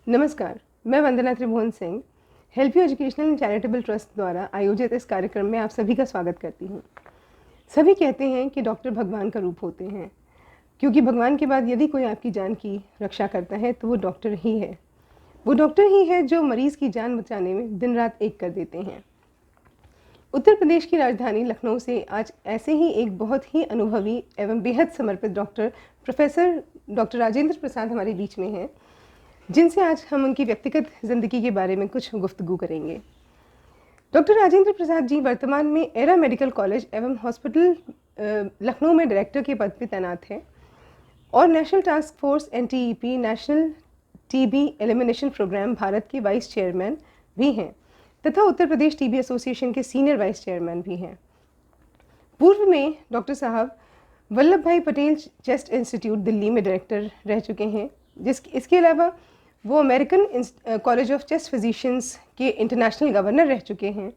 नमस्कार, मैं Vandana Tribhuvan Singh Help You Educational and Charitable Trust द्वारा आयोजित इस कार्यक्रम में आप सभी का स्वागत करती हूँ। सभी कहते हैं कि डॉक्टर भगवान का रूप होते हैं, क्योंकि भगवान के बाद यदि कोई आपकी जान की रक्षा करता है तो वो डॉक्टर ही है। वो डॉक्टर ही है जो मरीज़ की जान बचाने में दिन रात एक कर देते हैं। उत्तर प्रदेश की राजधानी लखनऊ से आज ऐसे ही एक बहुत ही अनुभवी एवं बेहद समर्पित doctor professor doctor Rajendra Prasad हमारे बीच में हैं, जिनसे आज हम उनकी व्यक्तिगत ज़िंदगी के बारे में कुछ गुफ्तगू करेंगे। डॉक्टर राजेंद्र प्रसाद जी वर्तमान में एरा मेडिकल कॉलेज एवं हॉस्पिटल लखनऊ में डायरेक्टर के पद पर तैनात हैं और national task force NTEP national TB elimination programme Bharat के वाइस चेयरमैन भी हैं तथा उत्तर प्रदेश टीबी एसोसिएशन के सीनियर वाइस चेयरमैन भी हैं। पूर्व में डॉक्टर साहब वल्लभ भाई पटेल चेस्ट इंस्टीट्यूट दिल्ली में डायरेक्टर रह चुके हैं। इसके अलावा वो American college of chest physicians के इंटरनेशनल गवर्नर रह चुके हैं।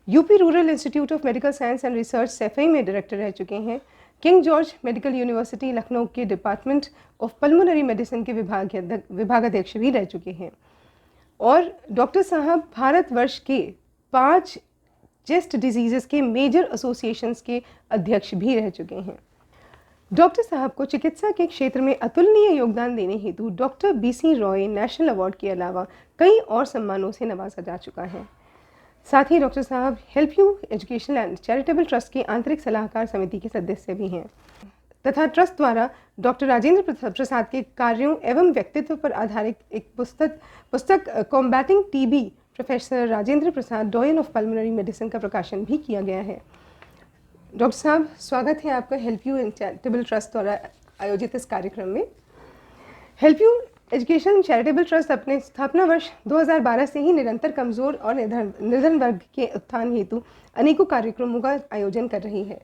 UP rural institute of medical science and research Saifai में डायरेक्टर रह चुके हैं। King George medical university Lucknow के डिपार्टमेंट ऑफ पल्मोनरी मेडिसिन के विभागाध्यक्ष भी रह चुके हैं। और डॉक्टर साहब भारतवर्ष के 5 चेस्ट डिजीज़ के मेजर एसोसिएशंस के अध्यक्ष भी रह चुके हैं। डॉक्टर साहब को चिकित्सा के क्षेत्र में अतुलनीय योगदान देने हेतु doctor BC Roy national award के अलावा कई और सम्मानों से नवाजा जा चुका है। साथ ही डॉक्टर साहब help You Educational and Charitable trust की आंतरिक सलाहकार समिति के सदस्य भी हैं तथा ट्रस्ट द्वारा डॉक्टर राजेंद्र प्रसाद के कार्यों एवं व्यक्तित्व पर आधारित एक पुस्तक combating TB professor Rajendra Prasad डॉयन of pulmonary medicine का प्रकाशन भी किया गया है। डॉक्टर साहब, स्वागत है आपका help you and Charitable Trust द्वारा आयोजित इस कार्यक्रम में। Help you education and Charitable trust अपने स्थापना वर्ष 2012 से ही निरंतर कमज़ोर और निर्धन वर्ग के उत्थान हेतु अनेकों कार्यक्रमों का आयोजन कर रही है।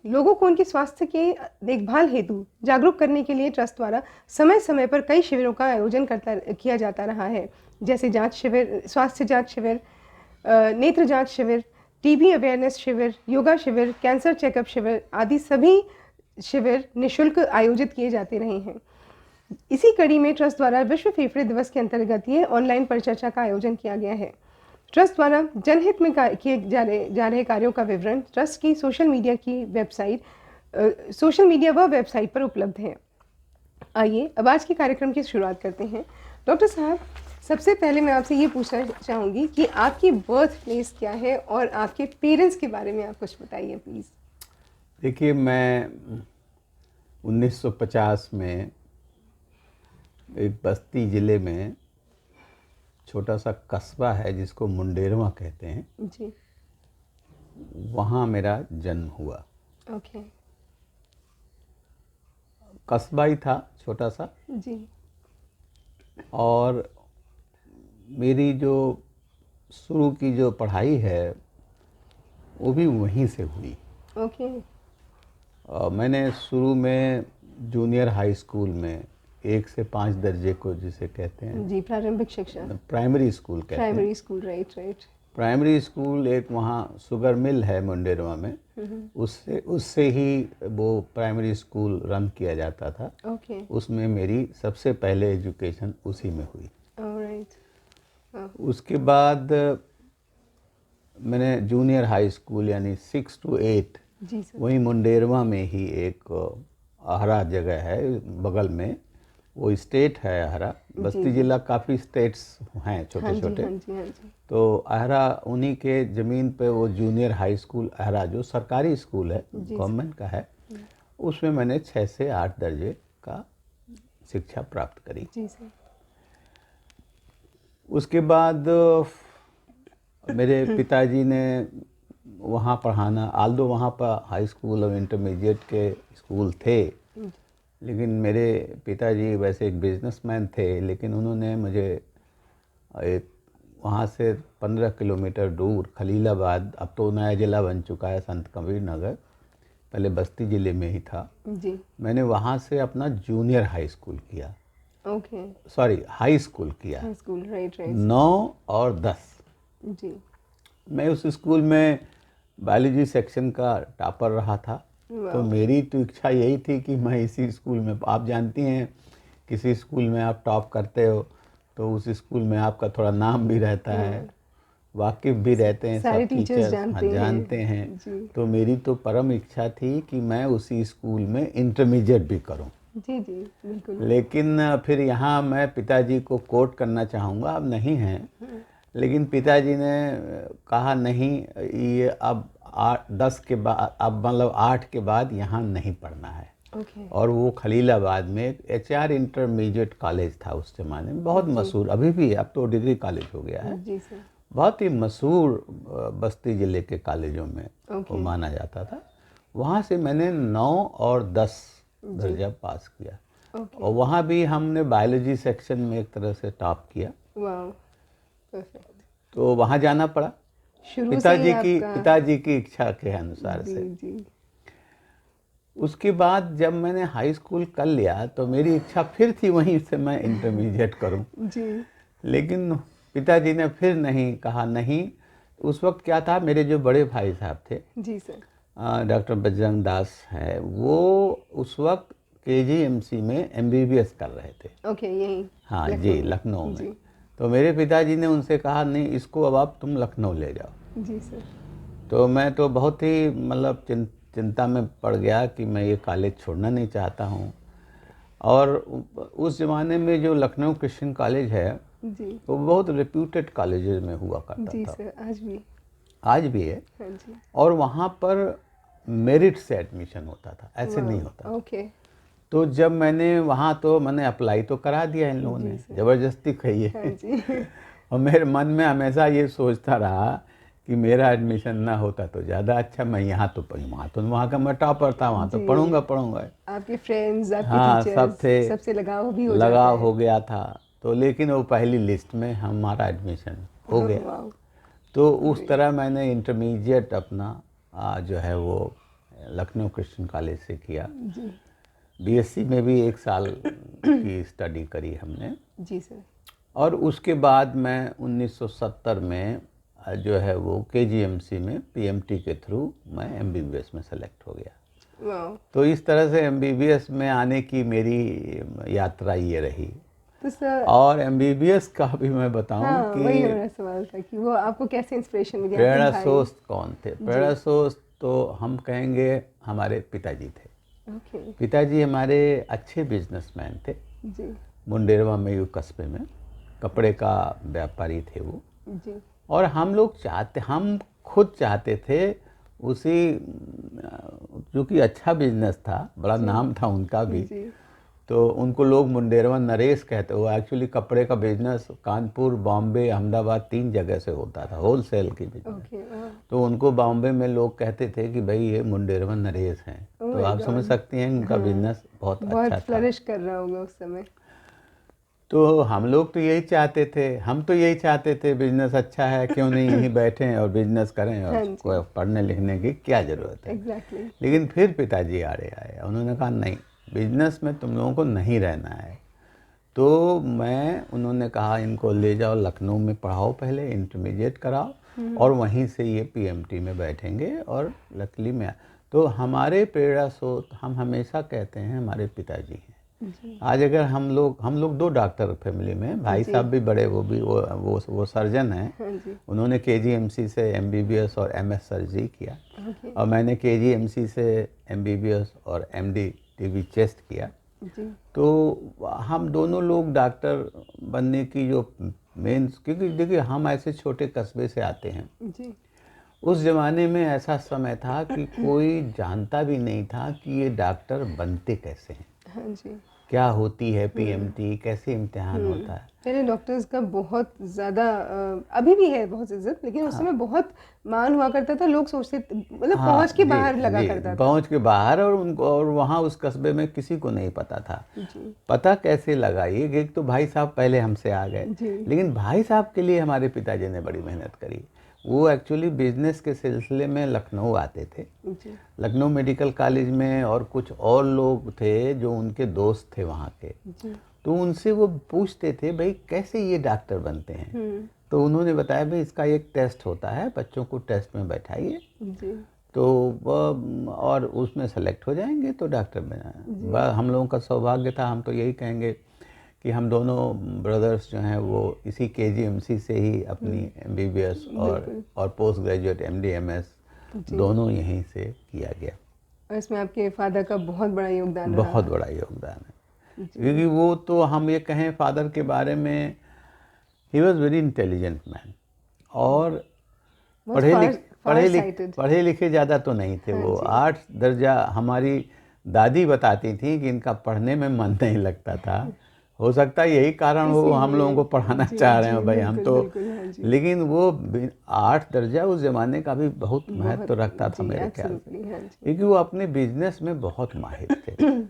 लोगों को उनके स्वास्थ्य के देखभाल हेतु जागरूक करने के लिए ट्रस्ट द्वारा समय समय पर कई शिविरों का आयोजन किया जाता रहा है, जैसे जांच शिविर, स्वास्थ्य जांच शिविर, नेत्र जांच शिविर, टीबी अवेयरनेस शिविर, योगा शिविर, कैंसर चेकअप शिविर आदि सभी शिविर निःशुल्क आयोजित किए जाते रहे हैं। इसी कड़ी में ट्रस्ट द्वारा विश्व फेफड़े दिवस के अंतर्गत ये ऑनलाइन परिचर्चा का आयोजन किया गया है। ट्रस्ट द्वारा जनहित में किए जा रहे कार्यों का विवरण ट्रस्ट की सोशल मीडिया व वेबसाइट पर उपलब्ध है। आइए अब आज के कार्यक्रम की शुरुआत करते हैं। डॉक्टर साहब, सबसे पहले मैं आपसे ये पूछना चाहूँगी कि आपकी बर्थ प्लेस क्या है और आपके पेरेंट्स के बारे में आप कुछ बताइए प्लीज़। देखिए, मैं 1950 में एक बस्ती ज़िले में छोटा सा कस्बा है जिसको मुंडेरवा कहते हैं जी, वहाँ मेरा जन्म हुआ। ओके कस्बा ही था छोटा सा, जी, और मेरी जो शुरू की जो पढ़ाई है वो भी वहीं से हुई। ओके मैंने शुरू में जूनियर हाई स्कूल में 1 से 5 दर्जे को जिसे कहते हैं जी, प्रारंभिक शिक्षा, प्राइमरी स्कूल कहते हैं। Primary school, right. Primary school एक वहाँ शुगर मिल है मुंडेरवा में, उससे ही वो प्राइमरी स्कूल रन किया जाता था। ओके, उसमें मेरी सबसे पहले एजुकेशन उसी में हुई। ऑलराइट, उसके बाद मैंने जूनियर हाई स्कूल यानी 6 to 8 जी सर, वहीं मुंडेरवा में ही एक आहरा जगह है बगल में, वो स्टेट है आहरा। बस्ती जिला काफ़ी स्टेट्स हैं छोटे छोटे, हाँ जी, तो आहरा उन्हीं के ज़मीन पे वो जूनियर हाई स्कूल आहरा जो सरकारी स्कूल है, गवर्नमेंट का है, उसमें मैंने 6 से 8 दर्जे का शिक्षा प्राप्त करी। जी सर, उसके बाद मेरे पिताजी ने वहाँ पढ़ाना, आल्दो वहाँ पर हाई स्कूल और इंटरमीडिएट के स्कूल थे, लेकिन मेरे पिताजी वैसे एक बिजनेसमैन थे, लेकिन उन्होंने मुझे एक वहाँ से 15 किलोमीटर दूर खलीलाबाद, अब तो नया ज़िला बन चुका है संत कबीर नगर, पहले बस्ती ज़िले में ही था जी, मैंने वहाँ से अपना जूनियर हाई स्कूल किया, ओके, सॉरी हाई स्कूल किया, हाई स्कूल, राइट, 9 और 10। जी, मैं उस स्कूल में बायोलॉजी सेक्शन का टॉपर रहा था, तो मेरी तो इच्छा यही थी कि मैं इसी स्कूल में, आप जानती हैं किसी स्कूल में आप टॉप करते हो तो उस स्कूल में आपका थोड़ा नाम भी रहता है, वाकिफ भी रहते हैं, सारे सब टीचर्स टीचर्स जानते हैं। जी तो मेरी तो परम इच्छा थी कि मैं उसी स्कूल में इंटरमीडिएट भी करूं। जी जी बिल्कुल। लेकिन फिर यहाँ मैं पिताजी को कोट करना चाहूँगा, अब नहीं हैं, लेकिन पिताजी ने कहा नहीं, ये अब 10 के बाद, अब मतलब 8 के बाद यहाँ नहीं पढ़ना है। ओके। और वो खलीलाबाद में एक HR इंटरमीडिएट कॉलेज था उस ज़माने में, बहुत मशहूर, अभी भी है, अब तो डिग्री कॉलेज हो गया है, जी सर। बहुत ही मशहूर बस्ती ज़िले के कॉलेजों में वो ओके। माना जाता था। वहाँ से मैंने 9 और 10 दर्जा पास किया। ओके। और वहाँ भी हमने बायोलॉजी सेक्शन में एक तरह से टॉप किया, वाह, परफेक्ट। तो वहाँ जाना पड़ा शुरू से ही आपका पिताजी की इच्छा के अनुसार जी से। जी उसके बाद जब मैंने हाई स्कूल कर लिया तो मेरी इच्छा फिर थी वहीं से मैं इंटरमीडिएट करूं, जी लेकिन पिताजी ने फिर नहीं कहा, नहीं। उस वक्त क्या था, मेरे जो बड़े भाई साहब थे, जी सर। डॉक्टर बजरंग दास है, वो उस वक्त KGMC में MBBS कर रहे थे। ओके, यही हाँ लखनऊ जी, में। लखनऊ में। जी तो मेरे पिताजी ने उनसे कहा, नहीं, इसको अब आप तुम लखनऊ ले जाओ। जी सर। तो मैं तो बहुत ही मतलब चिंता में पड़ गया कि मैं ये कॉलेज छोड़ना नहीं चाहता हूँ। और उस ज़माने में जो लखनऊ क्रिश्चियन कॉलेज है जी वो बहुत रेप्यूटेड कॉलेजेस में हुआ करता जी था, सर, आज भी। आज भी है। हाँ जी। और वहाँ पर मेरिट से एडमिशन होता था, ऐसे नहीं होता था। ओके। तो जब मैंने वहाँ, तो मैंने अप्लाई तो करा दिया इन लोगों ने, ज़बरदस्ती कही हाँ है। जी। और मेरे मन में हमेशा ये सोचता रहा कि मेरा एडमिशन ना होता तो ज़्यादा अच्छा, मैं यहाँ तो पढ़ी, वहाँ का मैं टॉपर था, वहाँ तो जी। पढ़ूंगा। आपके फ्रेंड्स, आपके हाँ, टीचर्स, सब थे, सबसे लगाव भी हो जाता लगाव है। हो गया था। तो लेकिन वो पहली लिस्ट में हमारा एडमिशन हो गया। वाह। तो उस तरह मैंने इंटरमीडिएट अपना जो है वो लखनऊ क्रिश्चियन कॉलेज से किया। जी BSc में भी 1 साल की स्टडी करी हमने। जी सर। और उसके बाद मैं 1970 में जो है वो KGMC में PMT के थ्रू मैं MBBS में सेलेक्ट हो गया। वाह। तो इस तरह से MBBS में आने की मेरी यात्रा ये रही। तो सर, और MBBS का भी मैं बताऊं हाँ, कि वही मेरा सवाल था कि वो आपको कैसे इंस्पिरेशन मिली? आपके प्रेरणा भाई? स्रोत कौन थे? प्रेरणा स्रोत तो हम कहेंगे हमारे पिताजी थे। ओके। पिताजी हमारे अच्छे बिजनेसमैन थे। जी मुंडेरवा में, यू कस्बे में कपड़े का व्यापारी थे वो। जी और हम खुद चाहते थे उसी, जो कि अच्छा बिजनेस था, बड़ा नाम था उनका भी। जी। तो उनको लोग मुंडेरवा नरेश कहते। वो एक्चुअली कपड़े का बिजनेस कानपुर, बॉम्बे, अहमदाबाद 3 जगह से होता था, होलसेल की बिजनेस। ओके। वाह। तो उनको बॉम्बे में लोग कहते थे कि भाई ये मुंडेरवा नरेश हैं। Oh तो my आप समझ God. सकते हैं उनका बिजनेस बहुत अच्छा था। फ्लरिश कर रहा होगा उस समय। तो हम लोग तो यही चाहते थे, हम तो यही चाहते थे, बिजनेस अच्छा है, क्यों नहीं यहीं बैठें और बिजनेस करें, हाँ और जी। कोई पढ़ने लिखने की क्या ज़रूरत है। एग्जैक्टली। लेकिन फिर पिताजी आड़े आए, उन्होंने कहा नहीं, बिजनेस में तुम लोगों को नहीं रहना है। तो उन्होंने कहा इनको ले जाओ लखनऊ में पढ़ाओ, पहले इंटरमीडिएट कराओ और वहीं से ये PMT में बैठेंगे। और लकली में तो हमारे प्रेरणा स्रोत, हम हमेशा कहते हैं, हमारे पिताजी हैं। आज अगर हम लोग 2 डॉक्टर फैमिली में, भाई साहब भी बड़े, वो सर्जन हैं। हाँ जी। उन्होंने KGMC से MBBS और MS सर्जरी किया। ओके। और मैंने KGMC से MBBS और MD TB चेस्ट किया। जी तो हम दोनों लोग डॉक्टर बनने की जो मेन, क्योंकि देखिए हम ऐसे छोटे कस्बे से आते हैं। जी उस ज़माने में ऐसा समय था कि कोई जानता भी नहीं था कि ये डॉक्टर बनते कैसे हैं, हाँ जी। क्या होती है PMT, कैसे इम्तिहान होता है। पहले डॉक्टर्स का बहुत ज़्यादा अभी भी है बहुत इज्जत, लेकिन उस समय बहुत मान हुआ करता था। लोग सोचते मतलब हाँ, पहुंच के जी, बाहर लगा जी, करता था। पहुंच के बाहर। और उनको, और वहाँ उस कस्बे में किसी को नहीं पता था। जी पता कैसे लगा, ये एक तो भाई साहब पहले हमसे आ गए। जी लेकिन भाई साहब के लिए हमारे पिताजी ने बड़ी मेहनत करी। वो एक्चुअली बिजनेस के सिलसिले में लखनऊ आते थे, जी लखनऊ मेडिकल कॉलेज में, और कुछ और लोग थे जो उनके दोस्त थे वहाँ के। जी। तो उनसे वो पूछते थे भाई कैसे ये डॉक्टर बनते हैं। तो उन्होंने बताया भाई इसका एक टेस्ट होता है, बच्चों को टेस्ट में बैठाइए, जी तो और उसमें सेलेक्ट हो जाएंगे तो डॉक्टर बना। हम लोगों का सौभाग्य था, हम तो यही कहेंगे कि हम दोनों ब्रदर्स जो हैं वो इसी केजीएमसी से ही अपनी एमबीबीएस और पोस्ट ग्रेजुएट एमडी एमएस दोनों यहीं से किया गया। और इसमें आपके फादर का बहुत बड़ा योगदान रहा। बहुत बड़ा योगदान है, क्योंकि वो तो हम ये कहें फादर के बारे में, he was very intelligent man, और पढ़े लिखे ज़्यादा तो नहीं थे। वो 8 दर्जा, हमारी दादी बताती थी कि इनका पढ़ने में मन नहीं लगता था। हो सकता है यही कारण हो हम लोगों को पढ़ाना चाह रहे हैं भाई हम तो, लेकिन वो 8 दर्जा उस ज़माने का भी बहुत महत्व रखता था मेरे ख्याल से, क्योंकि वो अपने बिजनेस में बहुत माहिर थे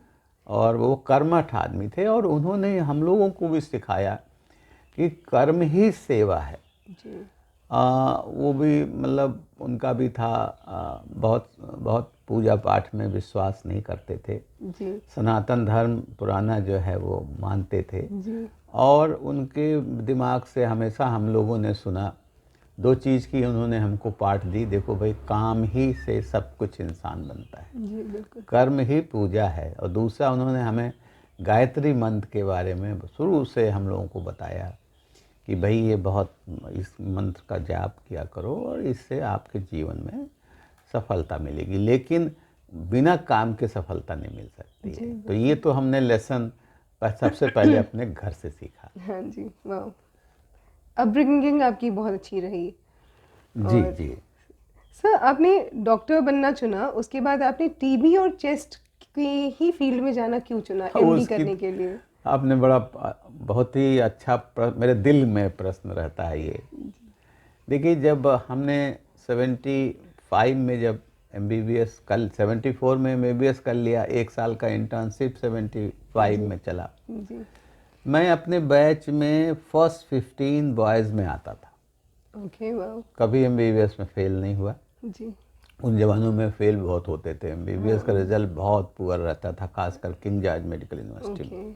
और वो कर्मठ आदमी थे। और उन्होंने हम लोगों को भी सिखाया कि कर्म ही सेवा है। वो भी मतलब उनका भी था, बहुत पूजा पाठ में विश्वास नहीं करते थे जी। सनातन धर्म पुराना जो है वो मानते थे जी। और उनके दिमाग से हमेशा हम लोगों ने सुना 2 चीज़ की उन्होंने हमको पाठ दी, देखो भाई काम ही से सब कुछ इंसान बनता है जी, बिल्कुल। कर्म ही पूजा है। और दूसरा उन्होंने हमें गायत्री मंत्र के बारे में शुरू से हम लोगों को बताया कि भाई ये बहुत, इस मंत्र का जाप किया करो और इससे आपके जीवन में सफलता मिलेगी, लेकिन बिना काम के सफलता नहीं मिल सकती है। तो ये तो हमने लेसन सबसे पहले अपने घर से सीखा। हाँ जी, वाह। अपब्रिंगिंग आपकी बहुत अच्छी रही। जी जी। सर, आपने डॉक्टर बनना चुना, उसके बाद आपने टीबी और चेस्ट की ही फील्ड में जाना क्यों चुना, एमडी करने के लिए? आपने बहुत ही अच्छा मेरे दिल में प्रश्न रहता है ये। देखिए, जब हमने 75 में जब एमबीबीएस 74 में एमबीबीएस कर लिया, 1 साल का इंटर्नशिप 75 में चला जी। मैं अपने बैच में फर्स्ट 15 बॉयज़ में आता था। ओके, वाह। कभी एमबीबीएस में फेल नहीं हुआ जी। उन जमानों में फेल बहुत होते थे, एमबीबीएस का रिजल्ट बहुत पुअर रहता था, खासकर किंग जॉर्ज मेडिकल यूनिवर्सिटी में।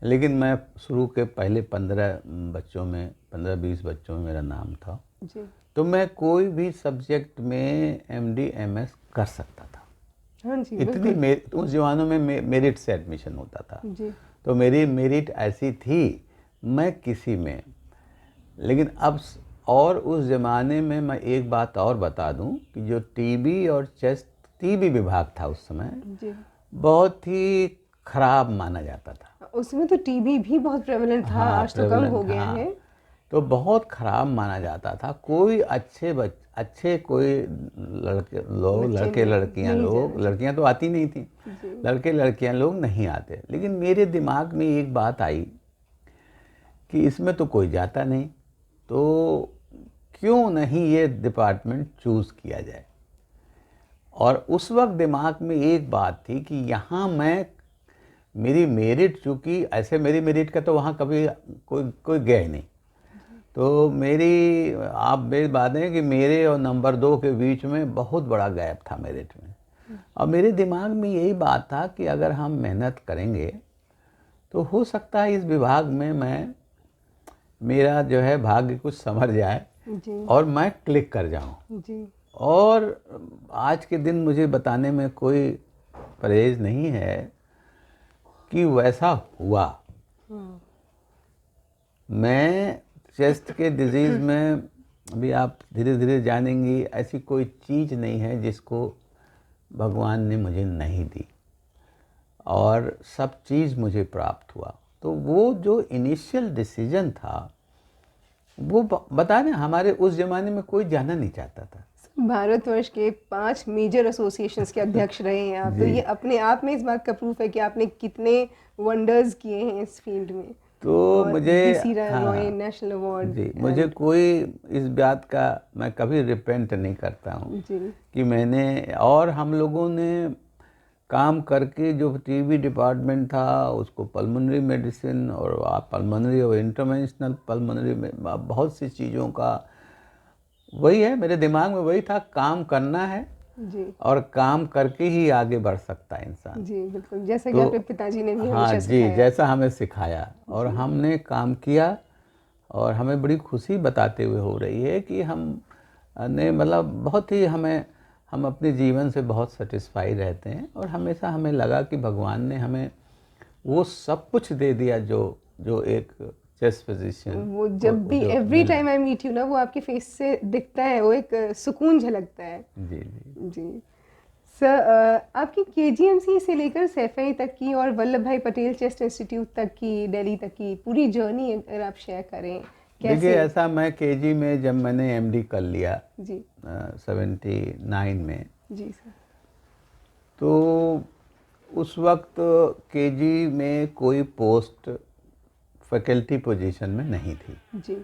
लेकिन मैं शुरू के पहले 15-20 बच्चों में मेरा नाम था जी। तो मैं कोई भी सब्जेक्ट में एमडी एमएस कर सकता था। हाँ जी, इतनी उस जमानों में मेरिट से एडमिशन होता था जी। तो मेरी मेरिट ऐसी थी मैं किसी में। लेकिन अब और उस ज़माने में मैं एक बात और बता दूं कि जो टीबी और चेस्ट, टीबी विभाग था उस समय जी। बहुत ही खराब माना जाता था। उसमें तो टीबी भी बहुत प्रेवलेंट था। हाँ, आज तो कम हो गया है। तो बहुत खराब माना जाता था। कोई अच्छे कोई लड़के लड़कियां तो आती नहीं थी, लड़के लड़कियां लोग नहीं आते। लेकिन मेरे दिमाग में एक बात आई कि इसमें तो कोई जाता नहीं, तो क्यों नहीं ये डिपार्टमेंट चूज़ किया जाए। और उस वक्त दिमाग में एक बात थी कि यहाँ मेरी मेरिट, चूँकि ऐसे मेरी मेरिट का तो वहाँ कभी कोई गया ही नहीं, तो मेरी बात है कि मेरे और नंबर 2 के बीच में बहुत बड़ा गैप था मेरिट में। और मेरे दिमाग में यही बात था कि अगर हम मेहनत करेंगे तो हो सकता है इस विभाग में मेरा जो है भाग्य कुछ संवर जाए जी। और मैं क्लिक कर जाऊं जी। और आज के दिन मुझे बताने में कोई परहेज नहीं है कि वैसा हुआ। मैं चेस्ट के डिजीज़ में, अभी आप धीरे धीरे जानेंगी, ऐसी कोई चीज़ नहीं है जिसको भगवान ने मुझे नहीं दी, और सब चीज़ मुझे प्राप्त हुआ। तो वो जो इनिशियल डिसीजन था वो बता दें, हमारे उस ज़माने में कोई जाना नहीं चाहता था। भारतवर्ष के 5 मेजर एसोसिएशंस के अध्यक्ष रहे हैं आप, तो ये अपने आप में इस बात का प्रूफ है कि आपने कितने वंडर्स किए हैं इस फील्ड में। तो मुझे नेशनल अवार्ड जी, मुझे कोई इस बात का, मैं कभी रिपेंट नहीं करता हूँ कि मैंने, और हम लोगों ने काम करके जो टीबी डिपार्टमेंट था उसको पल्मोनरी मेडिसिन और पल्मोनरी और इंटरवेंशनल पल्मोनरी में बहुत सी चीज़ों का, वही है मेरे दिमाग में, वही था, काम करना है जी। और काम करके ही आगे बढ़ सकता है इंसान जी, बिल्कुल, जैसा कि आपके पिताजी ने भी हमेशा सिखाया। जी, जैसा हमें सिखाया और हमने काम किया, और हमें बड़ी खुशी बताते हुए हो रही है कि हमने मतलब बहुत ही हम अपने जीवन से बहुत सेटिस्फाई रहते हैं। और हमेशा हमें लगा कि भगवान ने हमें वो सब कुछ दे दिया जो जो एक चेस्ट फिजिशियन वो जब भी every time I meet you ना, वो आपके फेस से दिखता है, वो एक सुकून झलकता है। जी जी जी सर, आपकी केजीएमसी से लेकर सैफई तक की और वल्लभ भाई पटेल चेस्ट इंस्टीट्यूट तक की, दिल्ली तक की पूरी जर्नी अगर आप शेयर करें, देखिए कैसे? ऐसा, मैं केजी में जब मैंने एमडी कर लिया जी 79 में, जी सर। तो उस वक्त केजी में कोई पोस्ट फैकल्टी पोजीशन में नहीं थी। जी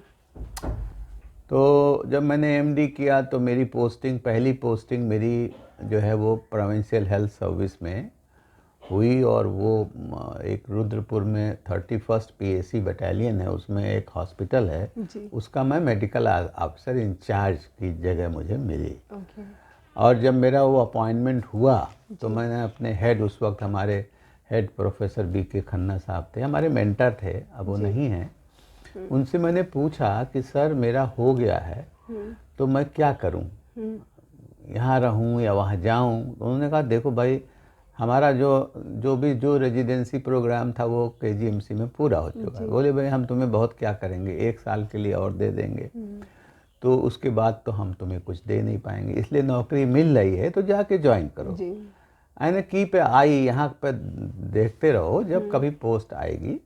तो जब मैंने एमडी किया तो मेरी पोस्टिंग, पहली पोस्टिंग मेरी जो है वो प्रोविंशियल हेल्थ सर्विस में हुई, और वो एक रुद्रपुर में 31st पीएसी बटालियन है, उसमें एक हॉस्पिटल है, जी उसका मैं मेडिकल ऑफिसर इंचार्ज की जगह मुझे मिली। ओके। और जब मेरा वो अपॉइंटमेंट हुआ तो मैंने अपने हेड, उस वक्त हमारे हेड प्रोफेसर बीके खन्ना साहब थे, हमारे मेंटर थे, अब वो नहीं हैं, उनसे मैंने पूछा कि सर मेरा हो गया है तो मैं क्या करूं, यहाँ रहूं या वहाँ जाऊं? तो उन्होंने कहा देखो भाई, हमारा जो रेजिडेंसी प्रोग्राम था वो केजीएमसी में पूरा हो चुका है। बोले भाई हम तुम्हें बहुत क्या करेंगे, 1 साल के लिए और दे देंगे, तो उसके बाद तो हम तुम्हें कुछ दे नहीं पाएंगे, इसलिए नौकरी मिल रही है तो जाके ज्वाइन करो। जी आने की पे आई, यहाँ पे देखते रहो, जब कभी पोस्ट आएगी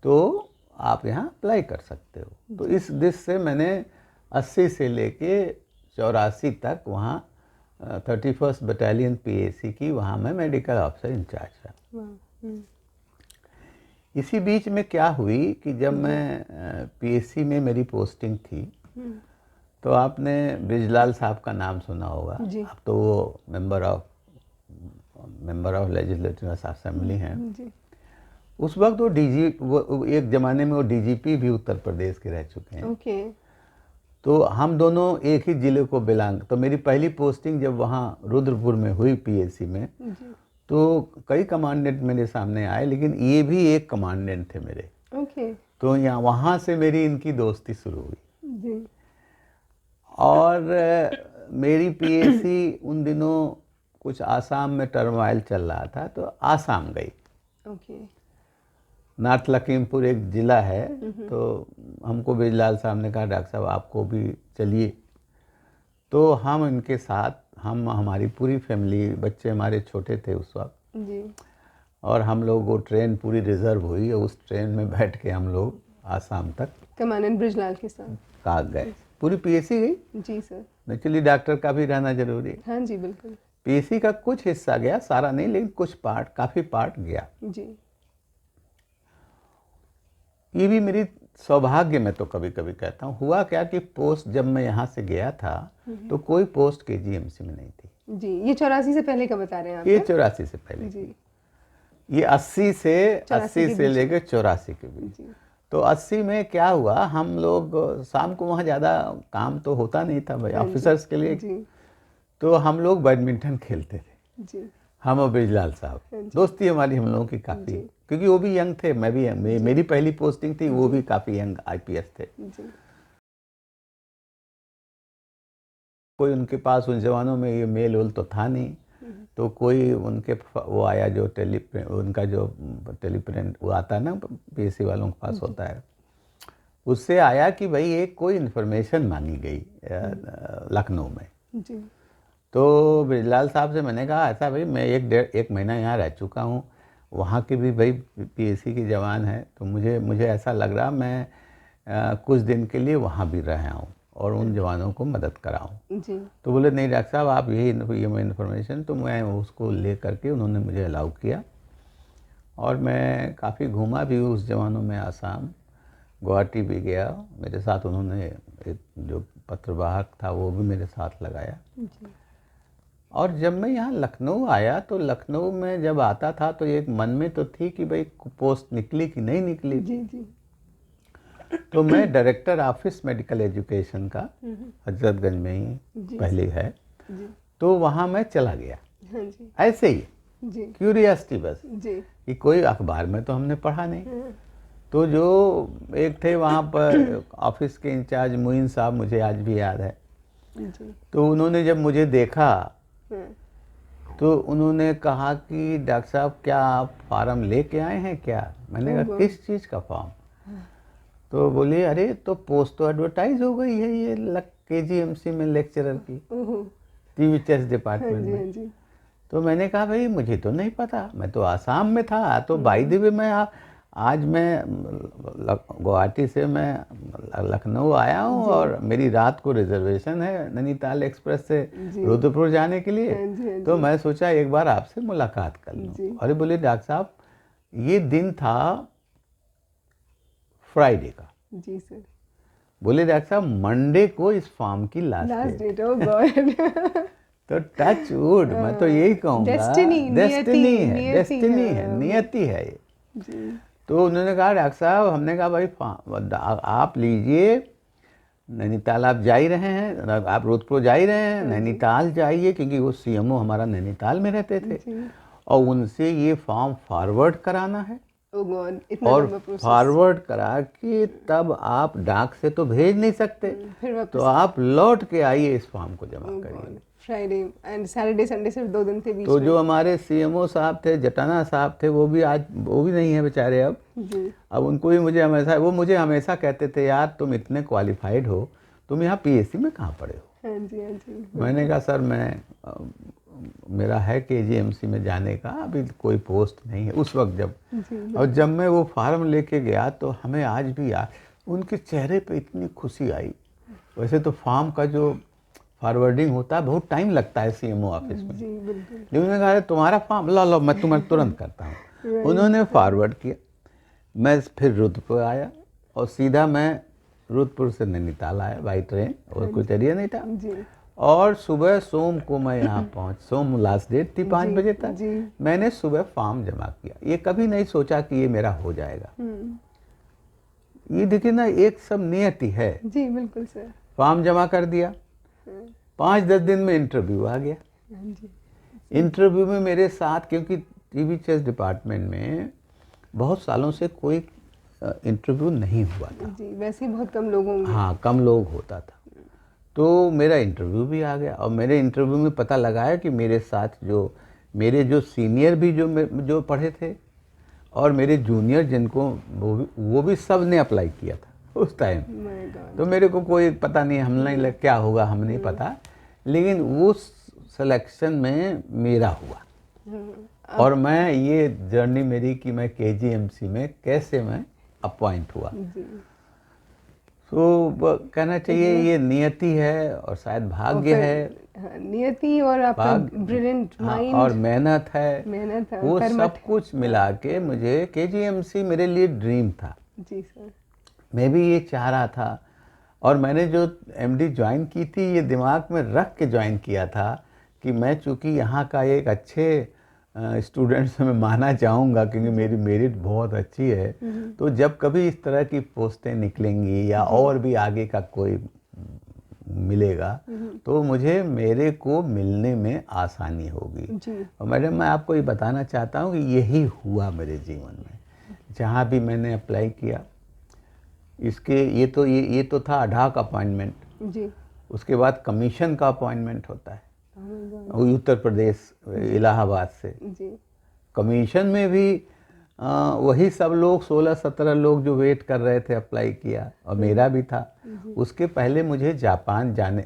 तो आप यहाँ अप्लाई कर सकते हो। तो इस दिश से मैंने 80 से लेके 84 तक वहाँ 31st बटालियन पीएसी की, वहाँ मैं मेडिकल ऑफिसर इंचार्ज था। वाह। इसी बीच में क्या हुई कि जब मैं पीएसी में मेरी पोस्टिंग थी, तो आपने ब्रिजलाल साहब का नाम सुना होगा। जी। अब तो वो मेंबर ऑफ लेजिस्लेटिव असेंबली हैं। जी उस वक्त वो एक ज़माने में वो डीजीपी भी उत्तर प्रदेश के रह चुके हैं। ओके। तो हम दोनों एक ही ज़िले को बिलोंग, तो मेरी पहली पोस्टिंग जब वहाँ रुद्रपुर में हुई पीएसी में, जी तो कई कमांडेंट मेरे सामने आए, लेकिन ये भी एक कमांडेंट थे मेरे। ओके। तो यहाँ वहाँ से मेरी इनकी दोस्ती शुरू हुई। जी और मेरी पीएसी उन दिनों कुछ आसाम में टर्मोइल चल रहा था, तो आसाम गई। ओके। नॉर्थ लखीमपुर एक ज़िला है, तो हमको ब्रिजलाल साहब ने कहा डॉक्टर साहब आपको भी चलिए। तो हम इनके साथ, हमारी पूरी फैमिली, बच्चे हमारे छोटे थे उस वक्त, जी और हम लोग, वो ट्रेन पूरी रिजर्व हुई और उस ट्रेन में बैठ के हम लोग आसाम तक कमांडेंट ब्रिजलाल के साथ काग गए। पूरी पीएसी गई। जी सर। नेचुरली डॉक्टर का भी रहना जरूरी है। हाँ जी बिल्कुल। पीएसी का कुछ हिस्सा गया, सारा नहीं, लेकिन कुछ पार्ट, काफ़ी पार्ट गया। जी ये भी मेरी सौभाग्य, मैं तो कभी कभी कहता हूँ। हुआ क्या कि पोस्ट जब मैं यहाँ से गया था तो कोई पोस्ट केजीएमसी में नहीं थी। जी ये 84 से पहले का बता रहे हैं आप? ये 84 से पहले जी थी। ये 80 से 84 के बीच। लेकर 84 के बीच। जी। तो 80 में क्या हुआ, हम लोग शाम को वहाँ ज़्यादा काम तो होता नहीं था भाई, ऑफिसर्स के लिए। जी तो हम लोग बैडमिंटन खेलते थे, जी हम और ब्रिजलाल साहब। दोस्ती हमारी हम लोगों की काफ़ी, क्योंकि वो भी यंग थे, मैं भी यंग, मेरी पहली पोस्टिंग थी, वो भी काफ़ी यंग आईपीएस थे। जी कोई उनके पास उन जवानों में ये मेल वेल तो था नहीं, तो कोई उनके वो आया जो उनका जो टेलीप्रिंट वो आता है ना, पीएससी वालों के पास होता है, उससे आया कि भाई एक कोई इन्फॉर्मेशन मांगी गई लखनऊ में। जी तो ब्रिजलाल साहब से मैंने कहा ऐसा भाई, मैं एक महीना यहाँ रह चुका हूँ, वहाँ के भी भाई पीएससी के जवान हैं, तो मुझे ऐसा लग रहा मैं कुछ दिन के लिए वहाँ भी रह आऊँ और उन जवानों को मदद कराऊँ। जी तो बोले नहीं डॉक्टर साहब आप ये इन्फॉर्मेशन, तो मैं उसको ले करके उन्होंने मुझे अलाउ किया, और मैं काफ़ी घूमा भी उस जवानों में, आसाम, गुवाहाटी भी गया। मेरे साथ उन्होंने एक जो पत्रवाहक था वो भी मेरे साथ लगाया। जी और जब मैं यहाँ लखनऊ आया, तो लखनऊ में जब आता था तो एक मन में तो थी कि भाई पोस्ट निकली कि नहीं निकली। जी जी तो मैं डायरेक्टर ऑफिस मेडिकल एजुकेशन का हजरतगंज में ही पहले है, जी तो वहाँ मैं चला गया हाँ जी ऐसे ही, जी क्यूरियसिटी बस, जी कि कोई अखबार में तो हमने पढ़ा नहीं। तो जो एक थे वहाँ पर ऑफिस के इंचार्ज मुइन साहब, मुझे आज भी याद है, जी तो उन्होंने जब मुझे देखा तो उन्होंने कहा कि डॉक्टर साहब क्या आप फार्म लेके आए हैं क्या? मैंने कहा किस चीज़ का फॉर्म? तो बोले अरे तो पोस्ट तो एडवर्टाइज हो गई है ये KGMC में लेक्चरर की, टीचर्स हाँ डिपार्टमेंट जी, में। हाँ जी। तो मैंने कहा भाई मुझे तो नहीं पता, मैं तो आसाम में था। तो बाई द वे मैं आज मैं गुवाहाटी से मैं लखनऊ आया हूँ और मेरी रात को रिजर्वेशन है नैनीताल एक्सप्रेस से जी। रुद्रपुर जाने के लिए। हाँ जी, हाँ तो जी। मैं सोचा एक बार आपसे मुलाकात कर लूँ। जी। अरे बोले डॉक्टर साहब ये दिन था फ्राइडे का। जी सर। बोले डॉक्टर साहब मंडे को इस फॉर्म की लास्ट लास्ट डेट। डेट, ओह गॉड। तो टच वुड मैं तो यही कहूँगा, डेस्टिनी, डेस्टिनी है, नियति डेस्टिनी है। है, नियति है ये। जी। तो उन्होंने कहा डॉक्टर साहब, हमने कहा भाई आप लीजिए, नैनीताल आप जा ही रहे हैं, आप रुद्रपुर जा ही रहे हैं, नैनीताल जाइए, क्योंकि वो CMO हमारा नैनीताल में रहते थे, जी। और उनसे ये फॉर्म फॉरवर्ड कराना है, ओह गॉड, इतना और लंबा प्रोसेस। फॉरवर्ड करा के तब आप डाक से तो भेज नहीं सकते, फिर वापस। तो आप लौट के आइए इस फॉर्म को जमा करिए। फ्राइडे एंड सैटरडे संडे सिर्फ 2 दिन थे बीच तो में। जो हमारे CMO साहब थे, जटाना साहब थे, वो भी नहीं है बेचारे अब। जी। अब उनको भी मुझे हमेशा कहते थे यार तुम इतने क्वालिफाइड हो, तुम यहाँ PSC में कहाँ पढ़े हो? हाँ जी, हाँ जी। मैंने कहा सर मेरा है KGMC में जाने का, अभी कोई पोस्ट नहीं है उस वक्त जब। जी। और जब मैं वो फार्म लेके गया तो हमें आज भी याद, उनके चेहरे पे इतनी खुशी आई। वैसे तो फॉर्म का जो फॉरवर्डिंग होता है बहुत टाइम लगता है CMO ऑफिस में, जी बिल्कुल। लेकिन उन्होंने कहा तुम्हारा फॉर्म लो मैं तुम्हें तुरंत करता हूँ। उन्होंने फॉरवर्ड किया, मैं फिर रुद्रपुर आया, और सीधा मैं रुद्रपुर से नैनीताल आया बाई ट्रेन, और कोई जरिया नहीं था। जी। और सुबह सोम को मैं यहाँ सोम लास्ट डेट थी 5 बजे तक। जी। मैंने सुबह फॉर्म जमा किया, ये कभी नहीं सोचा कि ये मेरा हो जाएगा। ये देखिए ना, एक सब नियति है। जी बिल्कुल सर। फॉर्म जमा कर दिया, 5-10 दिन में इंटरव्यू आ गया। हाँ जी। इंटरव्यू में मेरे साथ, क्योंकि टीचर्स डिपार्टमेंट में बहुत सालों से कोई इंटरव्यू नहीं हुआ था। जी, वैसे ही बहुत कम लोग होंगे। हाँ, कम लोग होता था। तो मेरा इंटरव्यू भी आ गया, और मेरे इंटरव्यू में पता लगाया कि मेरे साथ मेरे जो सीनियर भी जो पढ़े थे, और मेरे जूनियर जिनको वो भी सब ने अप्लाई किया था उस टाइम। तो मेरे को कोई पता नहीं, हम नहीं क्या होगा हम नहीं पता, लेकिन उस सिलेक्शन में मेरा हुआ। और मैं ये जर्नी मेरी कि मैं KGMC में कैसे मैं अपॉइंट हुआ। तो कहना चाहिए ये नियति है, और शायद भाग्य है। नियति और आपका ब्रिलियंट माइंड और मेहनत है, वो सब कुछ मिला के मुझे KGMC मेरे लिए ड्रीम था। जी सर। मैं भी ये चाह रहा था, और मैंने जो MD ज्वाइन की थी, ये दिमाग में रख के ज्वाइन किया था कि मैं चूँकि यहाँ का एक अच्छे स्टूडेंट से मैं माना चाहूँगा, क्योंकि मेरी मेरिट बहुत अच्छी है, तो जब कभी इस तरह की पोस्टें निकलेंगी या और भी आगे का कोई मिलेगा, तो मेरे को मिलने में आसानी होगी। और मैडम, मैं आपको ये बताना चाहता हूँ कि यही हुआ मेरे जीवन में, जहाँ भी मैंने अप्लाई किया। ये तो था अडाक अपॉइंटमेंट। जी। उसके बाद कमीशन का अपॉइंटमेंट होता है, उत्तर प्रदेश इलाहाबाद से। जी। कमीशन में भी वही सब लोग 16-17 लोग जो वेट कर रहे थे, अप्लाई किया, और मेरा भी था। उसके पहले मुझे जापान जाने,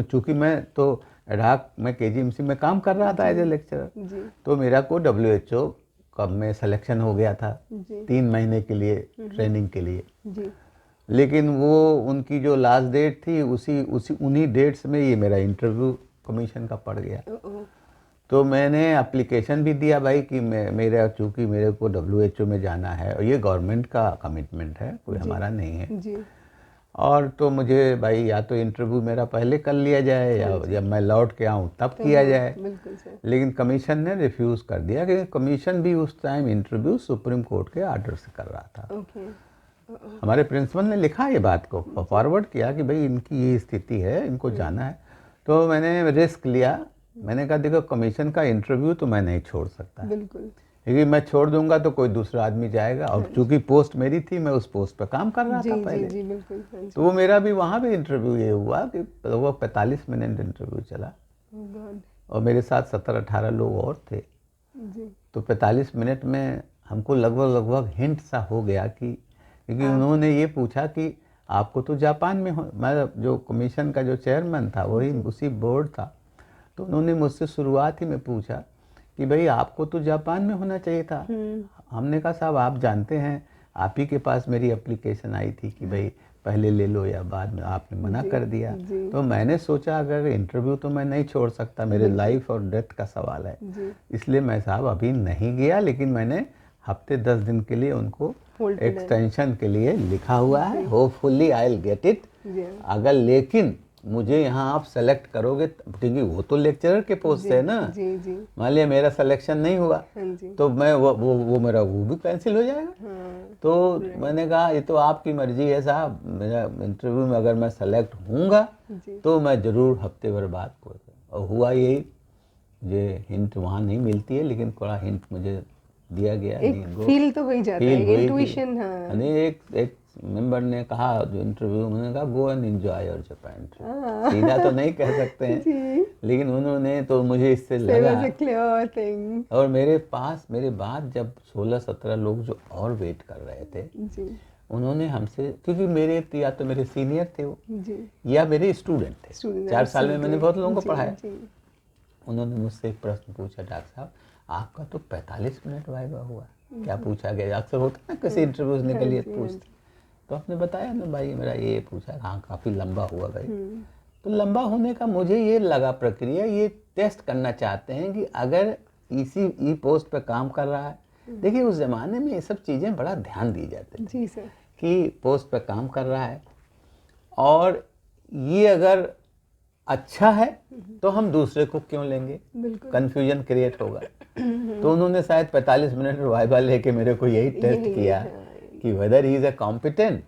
चूँकि मैं तो अडाक में KGMC में काम कर रहा था एज ए लेक्चरर, तो मेरा को WHO कब में सिलेक्शन हो गया था 3 महीने के लिए ट्रेनिंग के लिए। जी। लेकिन वो उनकी जो लास्ट डेट थी, उन्हीं डेट्स में ये मेरा इंटरव्यू कमीशन का पड़ गया। तो मैंने एप्लीकेशन भी दिया भाई कि चूँकि मेरे को WHO में जाना है, और ये गवर्नमेंट का कमिटमेंट है, कोई हमारा नहीं है। जी। और तो मुझे भाई या तो इंटरव्यू मेरा पहले कर लिया जाए, या जब मैं लौट के आऊँ तब किया जाए। बिल्कुल सर। लेकिन कमीशन ने रिफ्यूज़ कर दिया, क्योंकि कमीशन भी उस टाइम इंटरव्यू सुप्रीम कोर्ट के आर्डर से कर रहा था। हमारे प्रिंसिपल ने लिखा ये बात को, फॉरवर्ड किया कि भाई इनकी ये स्थिति है, इनको जाना है। तो मैंने रिस्क लिया, मैंने कहा देखो कमीशन का इंटरव्यू तो मैं नहीं छोड़ सकता, बिल्कुल, क्योंकि मैं छोड़ दूंगा तो कोई दूसरा आदमी जाएगा, और चूंकि पोस्ट मेरी थी, मैं उस पोस्ट पर काम कर रहा था पहले। जी, बिल्कुल। तो वो मेरा भी वहाँ भी इंटरव्यू ये हुआ कि वो 45 मिनट इंटरव्यू चला। और मेरे साथ 17-18 लोग और थे। जी। तो 45 मिनट में हमको लगभग हिंट सा हो गया कि, क्योंकि उन्होंने ये पूछा कि आपको तो जापान में हो, मैं जो कमीशन का जो चेयरमैन था वही उसी बोर्ड था, तो उन्होंने मुझसे शुरुआत ही में पूछा कि भाई आपको तो जापान में होना चाहिए था। हमने कहा साहब आप जानते हैं, आप ही के पास मेरी एप्लीकेशन आई थी कि भाई पहले ले लो या बाद में, आपने मना कर दिया। तो मैंने सोचा अगर इंटरव्यू तो मैं नहीं छोड़ सकता, मेरे लाइफ और डेथ का सवाल है, इसलिए मैं साहब अभी नहीं गया, लेकिन मैंने हफ्ते 10 दिन के लिए उनको एक्सटेंशन के लिए लिखा हुआ है। Hopefully I will get it. अगर लेकिन मुझे यहाँ आप सेलेक्ट करोगे, क्योंकि वो तो लेक्चरर के पोस्ट है ना, मान लिया मेरा सिलेक्शन नहीं हुआ तो मैं वो मेरा वो भी कैंसिल हो जाएगा। तो मैंने कहा ये तो आपकी मर्जी है साहब, मेरा इंटरव्यू में अगर मैं सेलेक्ट होऊंगा तो मैं ज़रूर हफ्ते भर बाद को, और हुआ यही। मुझे हिंट वहाँ नहीं मिलती है, लेकिन थोड़ा हिंट मुझे दिया गया। फील तो हो ही जाता है, इंट्यूशन। हाँ, एक मेंबर ने कहा जो इंटरव्यू, उन्होंने कहा go and enjoy your Japan trip. सीधा तो नहीं कह सकते हैं, लेकिन उन्होंने तो मुझे इससे लगा। और मेरे बाद जब 16-17 लोग जो और वेट कर रहे थे, उन्होंने हमसे, क्योंकि मेरे या तो मेरे सीनियर थे वो, या मेरे स्टूडेंट थे, 4 साल में मैंने बहुत लोगों को पढ़ाया। उन्होंने मुझसे एक प्रश्न पूछा, डॉक्टर साहब आपका तो 45 मिनट वाइवा हुआ, क्या पूछा गया? अक्सर होता है ना किसी इंटरव्यूज के लिए पूछते, तो आपने बताया ना भाई मेरा ये पूछा, हाँ काफ़ी लंबा हुआ भाई। तो लंबा होने का मुझे ये लगा प्रक्रिया, ये टेस्ट करना चाहते हैं कि अगर इसी पोस्ट पे काम कर रहा है। देखिए उस ज़माने में ये सब चीज़ें बड़ा ध्यान दी जाती थी कि पोस्ट पे काम कर रहा है, और ये अगर अच्छा है तो हम दूसरे को क्यों लेंगे, कंफ्यूजन क्रिएट होगा। तो उन्होंने शायद 45 मिनट वाइवा लेके मेरे को यही टेस्ट किया कि weather he is a competent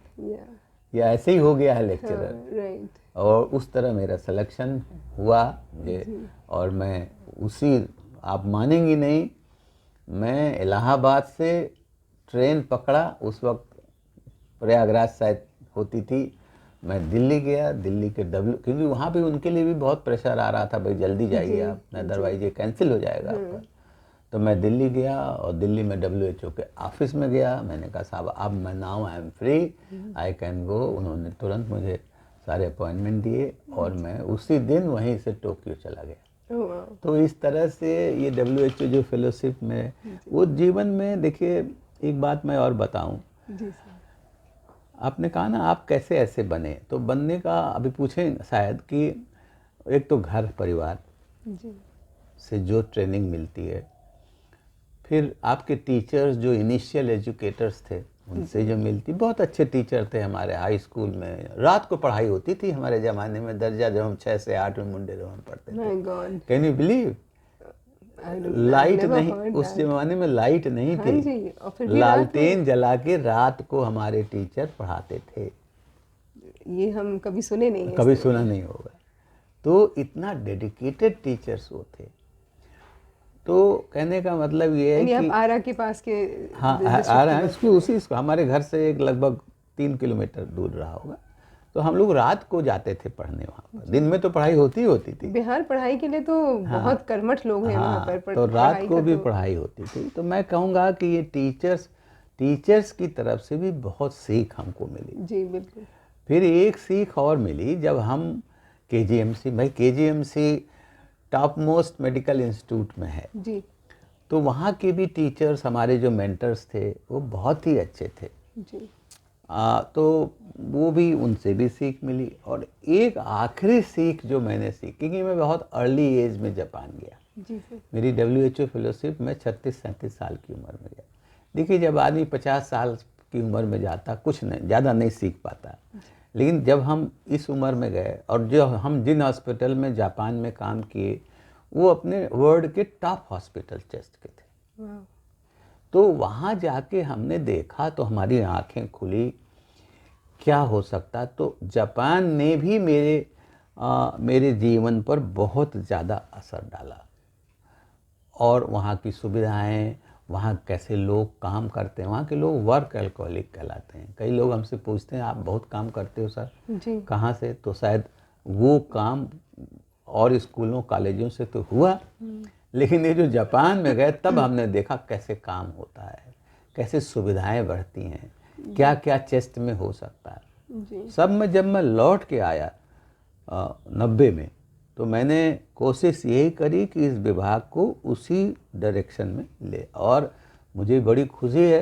या ऐसे ही हो गया है लेक्चरर। और उस तरह मेरा सिलेक्शन हुआ मुझे, और मैं उसी, आप मानेंगी नहीं, मैं इलाहाबाद से ट्रेन पकड़ा, उस वक्त प्रयागराज शायद होती थी, मैं दिल्ली गया, दिल्ली के क्योंकि वहाँ पे उनके लिए भी बहुत प्रेशर आ रहा था, भाई जल्दी जाइए आप, अदरवाइज ये कैंसिल हो जाएगा आपका। तो मैं दिल्ली गया, और दिल्ली में WHO के ऑफिस में गया। मैंने कहा साहब अब मैं now I am free, I can go. उन्होंने तुरंत मुझे सारे अपॉइंटमेंट दिए, और मैं उसी दिन वहीं से टोक्यो चला गया। तो इस तरह से ये WHO जो फेलोशिप में, वो जीवन में, देखिए एक बात मैं और बताऊँ, आपने कहा ना आप कैसे ऐसे बने, तो बनने का अभी पूछें शायद कि एक तो घर परिवार से जो ट्रेनिंग मिलती है, फिर आपके टीचर्स जो इनिशियल एजुकेटर्स थे उनसे जो मिलती, बहुत अच्छे टीचर थे हमारे हाई स्कूल में। रात को पढ़ाई होती थी हमारे ज़माने में, दर्जा जब हम 6 से 8 में मुंडे रोहन पढ़ते थे। Can you believe? लाइट नहीं, उस जमाने में लाइट नहीं थी, लालटेन जला के रात को हमारे टीचर पढ़ाते थे। ये हम कभी सुने नहीं है, कभी सुना नहीं होगा। तो इतना डेडिकेटेड टीचर्स वो थे। तो कहने का मतलब ये है कि आप आरा के पास के, हाँ आरा है, उसी हमारे घर से एक लगभग 3 किलोमीटर दूर रहा होगा। तो हम लोग रात को जाते थे पढ़ने वहाँ पर, दिन में तो पढ़ाई होती थी। बिहार पढ़ाई के लिए तो बहुत कर्मठ लोग हैं वहाँ पर, तो रात को भी पढ़ाई होती थी। तो मैं कहूँगा कि ये टीचर्स की तरफ से भी बहुत सीख हमको मिली। जी बिल्कुल। फिर एक सीख और मिली जब हम KGMC, भाई KGMC top most medical institute में है जी, तो वहाँ के भी टीचर्स, हमारे जो मेंटर्स थे वो बहुत ही अच्छे थे जी। तो वो भी, उनसे भी सीख मिली। और एक आखिरी सीख जो मैंने सीखी कि मैं बहुत अर्ली एज में जापान गया जी सर। मेरी WHO फेलोशिप में 36-37 साल की उम्र में गया। देखिए जब आदमी 50 साल की उम्र में जाता, कुछ नहीं, ज़्यादा नहीं सीख पाता, लेकिन जब हम इस उम्र में गए, और जो हम जिन हॉस्पिटल में जापान में काम किए वो अपने वर्ल्ड के टॉप हॉस्पिटल चेस्ट के थे। तो वहाँ जाके हमने देखा तो हमारी आंखें खुली, क्या हो सकता। तो जापान ने भी मेरे जीवन पर बहुत ज़्यादा असर डाला, और वहाँ की सुविधाएं, वहाँ कैसे लोग काम करते हैं, वहाँ के लोग वर्क एल्कोहलिक कहलाते हैं। कई लोग हमसे पूछते हैं आप बहुत काम करते हो सर, जी। कहाँ से? तो शायद वो काम और स्कूलों कॉलेजों से तो हुआ, लेकिन ये जो जापान में गए तब हमने देखा कैसे काम होता है, कैसे सुविधाएं बढ़ती हैं, क्या क्या चेस्ट में हो सकता है। जी सब में जब मैं लौट के आया 90 में, तो मैंने कोशिश यही करी कि इस विभाग को उसी डायरेक्शन में ले, और मुझे बड़ी खुशी है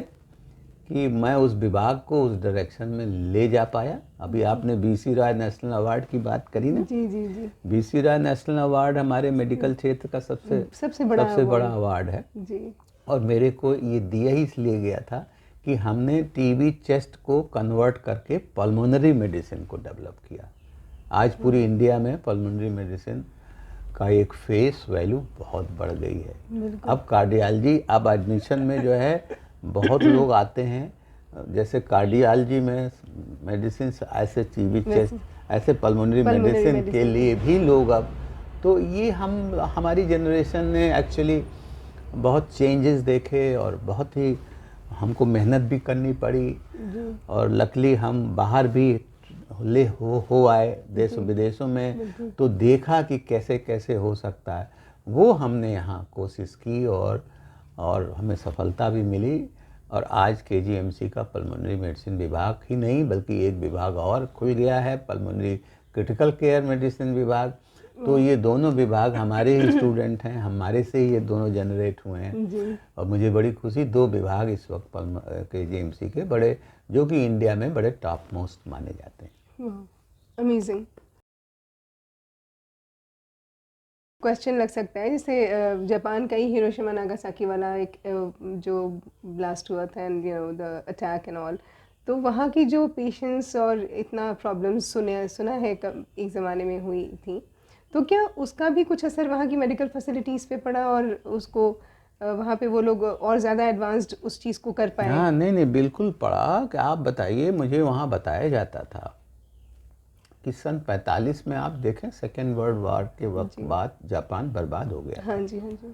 कि मैं उस विभाग को उस डायरेक्शन में ले जा पाया। अभी आपने बीसी राय नेशनल अवार्ड की बात करी ना, जी जी जी बीसी राय नेशनल अवार्ड हमारे मेडिकल क्षेत्र का सबसे बड़ा अवार्ड है। जी और मेरे को ये दिया ही इसलिए गया था कि हमने टीबी चेस्ट को कन्वर्ट करके पल्मोनरी मेडिसिन को डेवलप किया। आज पूरी इंडिया में पल्मोनरी मेडिसिन का एक फेस वैल्यू बहुत बढ़ गई है। अब कार्डियोलॉजी, अब एडमिशन में जो है बहुत लोग आते हैं, जैसे कार्डियोलॉजी में मेडिसिन, ऐसे टीबी चेस्ट, ऐसे पल्मोनरी मेडिसिन के लिए भी लोग अब, तो ये हमारी जनरेशन ने एक्चुअली बहुत चेंजेस देखे और बहुत ही हमको मेहनत भी करनी पड़ी, और लकली हम बाहर भी हो आए देश विदेशों में, तो देखा कि कैसे कैसे हो सकता है। वो हमने यहाँ कोशिश की और हमें सफलता भी मिली। और आज केजीएमसी का पल्मोनरी मेडिसिन विभाग ही नहीं बल्कि एक विभाग और खुल गया है, पल्मोनरी क्रिटिकल केयर मेडिसिन विभाग। तो ये दोनों विभाग हमारे ही स्टूडेंट हैं, हमारे से ही ये दोनों जनरेट हुए हैं। और मुझे बड़ी खुशी, 2 विभाग इस वक्त केजीएमसी के बड़े, जो कि इंडिया में बड़े टॉप मोस्ट माने जाते हैं। अमेजिंग। क्वेश्चन लग सकता है जैसे जापान का ही हिरोशिमा नागासाकी वाला एक जो ब्लास्ट हुआ था and the attack and all, तो वहाँ की जो पेशेंट्स और इतना प्रॉब्लम्स सुना है एक ज़माने में हुई थी, तो क्या उसका भी कुछ असर वहाँ की मेडिकल फैसिलिटीज़ पे पड़ा और उसको वहाँ पे वो लोग और ज़्यादा एडवांस्ड उस चीज़ को कर पाए? हाँ, नहीं बिल्कुल पड़ा। कि आप बताइए, मुझे वहाँ बताया जाता था कि सन 45 में आप देखें, सेकेंड वर्ल्ड वॉर के वक्त बाद जापान बर्बाद हो गया। हाँ जी हाँ जी।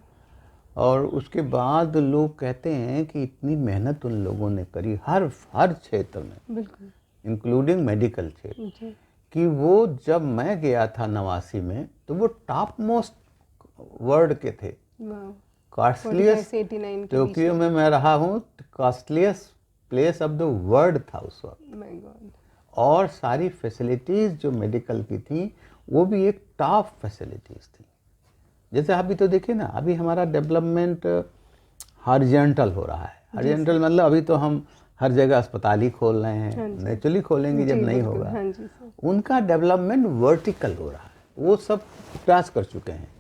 और उसके बाद लोग कहते हैं कि इतनी मेहनत उन लोगों ने करी हर क्षेत्र में, बिल्कुल, इंक्लूडिंग मेडिकल क्षेत्र, कि वो जब मैं गया था 89 में तो वो टॉप मोस्ट वर्ल्ड के थे। कॉस्टलीस्ट, टोक्यो में मैं रहा हूँ, costliest place of the world था उस वक्त। और सारी फैसिलिटीज़ जो मेडिकल की थी वो भी एक टॉप फैसिलिटीज़ थी। जैसे अभी तो देखिए ना, अभी हमारा डेवलपमेंट हॉरिजॉन्टल हो रहा है। हॉरिजॉन्टल मतलब अभी तो हम हर जगह अस्पताल ही खोल रहे हैं, नेचुरली खोलेंगे जब नहीं होगा। उनका डेवलपमेंट वर्टिकल हो रहा है, वो सब क्रॉस कर चुके हैं।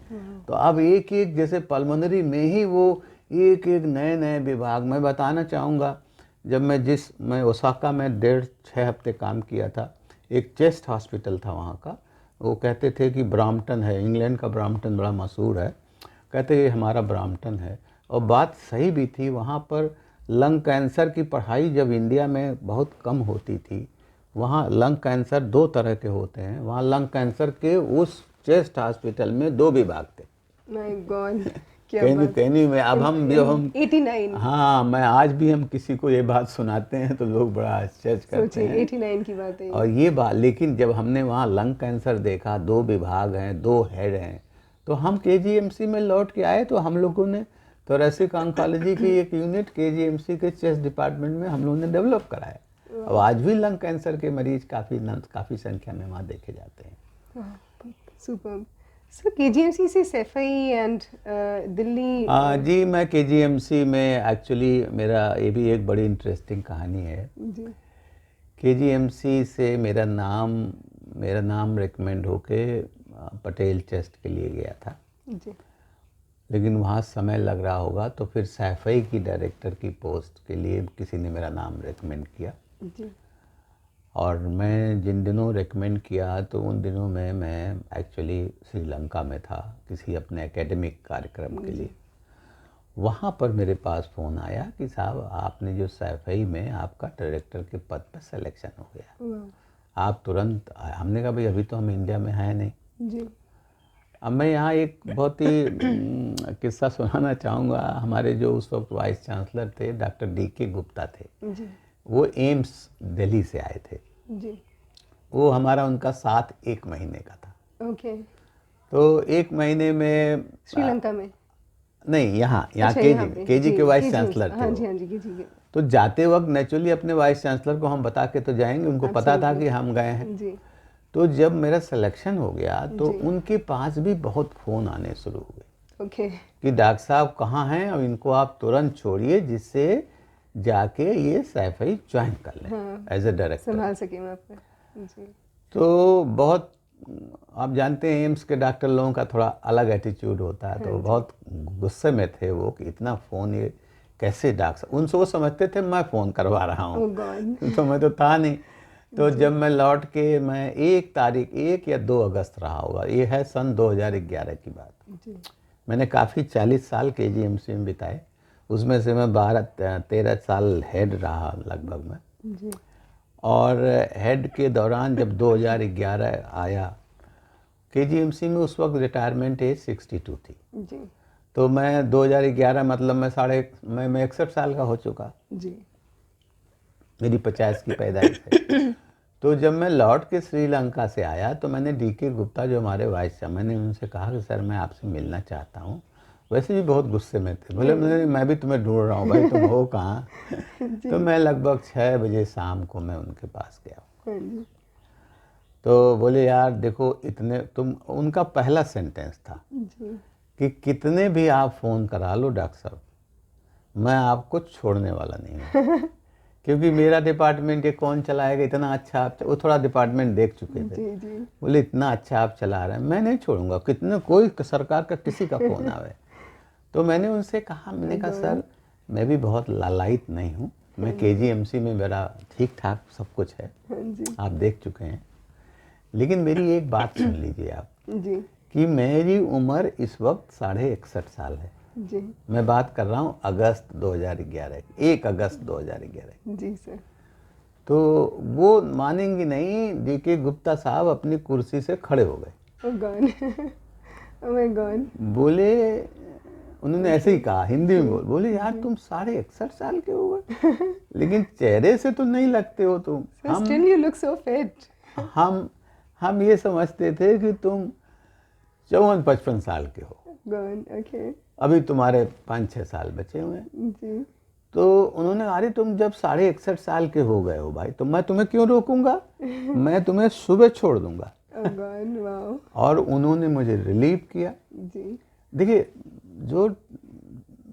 तो अब एक एक, जैसे पल्मोनरी में ही वो एक एक नए नए विभाग। मैं बताना चाहूँगा, जब मैं ओसाका में 1.5-6 हफ्ते काम किया था, एक चेस्ट हॉस्पिटल था वहाँ का। वो कहते थे कि ब्रॉम्पटन है, इंग्लैंड का ब्रॉम्पटन बड़ा मशहूर है, कहते ये हमारा ब्रॉम्पटन है। और बात सही भी थी। वहाँ पर लंग कैंसर की पढ़ाई जब इंडिया में बहुत कम होती थी, वहाँ लंग कैंसर 2 तरह के होते हैं। वहाँ लंग कैंसर के उस चेस्ट हॉस्पिटल में 2 विभाग थे। माय गॉड, कहनी में अब हम 89, हाँ, मैं आज भी हम किसी को ये बात सुनाते हैं तो लोग बड़ा आश्चर्य करते हैं। 89 की बात है। और ये बात, लेकिन जब हमने वहाँ लंग कैंसर देखा, 2 विभाग हैं, 2 हेड हैं, तो हम केजीएमसी में लौट के आए। तो हम लोगों ने थोरेसिक ऑन्कोलॉजी की एक यूनिट केजीएमसी के चेस्ट डिपार्टमेंट में हम लोगों ने डेवलप कराया। अब आज भी लंग कैंसर के मरीज काफ़ी संख्या में वहाँ देखे जाते हैं। सुपर। सर, केजीएमसी से सैफई एंड दिल्ली। जी, मैं केजीएमसी में एक्चुअली, मेरा ये भी एक बड़ी इंटरेस्टिंग कहानी है जी। केजीएमसी से मेरा नाम रिकमेंड होके पटेल चेस्ट के लिए गया था जी। लेकिन वहाँ समय लग रहा होगा, तो फिर सैफई की डायरेक्टर की पोस्ट के लिए किसी ने मेरा नाम रिकमेंड किया जी। और मैं जिन दिनों रेकमेंड किया, तो उन दिनों में मैं एक्चुअली श्रीलंका में था किसी अपने एकेडमिक कार्यक्रम के लिए। वहाँ पर मेरे पास फ़ोन आया कि साहब, आपने जो सैफई में आपका डायरेक्टर के पद पर सिलेक्शन हो गया, आप तुरंत। हमने कहा भाई अभी तो हम इंडिया में हैं नहीं जी। अब मैं यहाँ एक बहुत ही किस्सा सुनाना चाहूँगा। हमारे जो उस वक्त वाइस चांसलर थे, डॉक्टर DK गुप्ता थे जी। वो एम्स दिल्ली से आए थे जी। वो हमारा उनका साथ 1 महीने का था। ओके। तो 1 महीने में श्रीलंका में? नहीं, यहाँ अच्छा, यहाँ केजी पे। केजी जी, के वाइस केजी चांसलर थे हाँ वो। जी, हाँ जी, केजी के। तो जाते वक्त नेचुरली अपने वाइस चांसलर को हम बता के तो जाएंगे, उनको पता था कि हम गए हैं। जी, तो जब मेरा सिलेक्शन हो गया तो जी। उनके पास भी बहुत फ़ोन आने शुरू हुए ओके। कि डॉक्टर साहब कहाँ हैं, अब इनको आप तुरंत छोड़िए जिससे जाके ये सैफई ज्वाइन कर लें हाँ, एज ए डायरेक्टर। संभाल सके वहाँ पे। जी, तो बहुत, आप जानते हैं एम्स के डॉक्टर लोगों का थोड़ा अलग एटीट्यूड होता है, तो हाँ जी। बहुत गुस्से में थे वो कि इतना फ़ोन ये कैसे डॉक्टर, उनसे वो समझते थे मैं फ़ोन करवा रहा ओह हूँ। गॉड। तो मैं तो था नहीं। तो जब मैं लौट के, मैं 1 या 2 अगस्त रहा होगा, ये है सन 2011 की बात। जी, मैंने काफ़ी 40 साल केजीएमसी में बिताए, उसमें से मैं 12-13 साल हेड रहा लगभग मैं। जी, और हेड के दौरान जब 2011 आया, केजीएमसी में उस वक्त रिटायरमेंट एज 62 थी। जी, तो मैं 2011 मतलब मैं 61 साल का हो चुका, जी। मेरी 50 की पैदाइश है। तो जब मैं लौट के श्रीलंका से आया तो मैंने डीके गुप्ता जो हमारे वाइस थे, मैंने उनसे कहा कि सर मैं आपसे मिलना चाहता हूँ। वैसे भी बहुत गुस्से में थे, बोले मैं भी तुम्हें ढूंढ रहा हूँ भाई, तुम हो कहाँ। तो मैं लगभग 6 बजे शाम को मैं उनके पास गया। हाँ जी, तो बोले यार देखो, इतने तुम, उनका पहला सेंटेंस था जी, कि कितने भी आप फ़ोन करा लो डॉक्टर साहब, मैं आपको छोड़ने वाला नहीं हूँ। क्योंकि मेरा डिपार्टमेंट ये कौन चलाएगा, इतना अच्छा आप, वो थोड़ा डिपार्टमेंट देख चुके थे। जी, जी। बोले इतना अच्छा आप चला रहे हैं, मैं नहीं छोड़ूंगा, कितने कोई सरकार का किसी का फ़ोन आवे। तो मैंने उनसे कहा, मैंने कहा सर मैं भी बहुत लालायित नहीं हूँ, मैं केजीएमसी में मेरा ठीक ठाक सब कुछ है, हाँ जी, आप देख चुके हैं, लेकिन मेरी एक बात सुन लीजिए आप, जी, कि मेरी उम्र इस वक्त 61.5 साल है। जी, मैं बात कर रहा हूँ अगस्त 2011 की, 1 अगस्त 2011 की। जी सर। तो वो मानेंगी नहीं, डीके गुप्ता साहब अपनी कुर्सी से खड़े हो गए। ओह गॉड। Oh my God. बोले, उन्होंने ऐसे ही कहा, हिंदी में बोले यार तुम 61.5 साल के हो गए, लेकिन चेहरे से तो नहीं लगते हो तुम। Sir still you look so fit. हम ये समझते थे कि तुम 54-55 साल के हो, गॉड। ओके। अभी तुम्हारे 5-6 साल बचे हुए हैं। जी, तो उन्होंने, अरे तुम जब 61.5 साल के हो गए हो भाई, तो मैं तुम्हें क्यों रोकूंगा, मैं तुम्हें सुबह छोड़ दूंगा। ओह गॉड, वाओ। और उन्होंने मुझे रिलीव किया। जी, देखिए, जो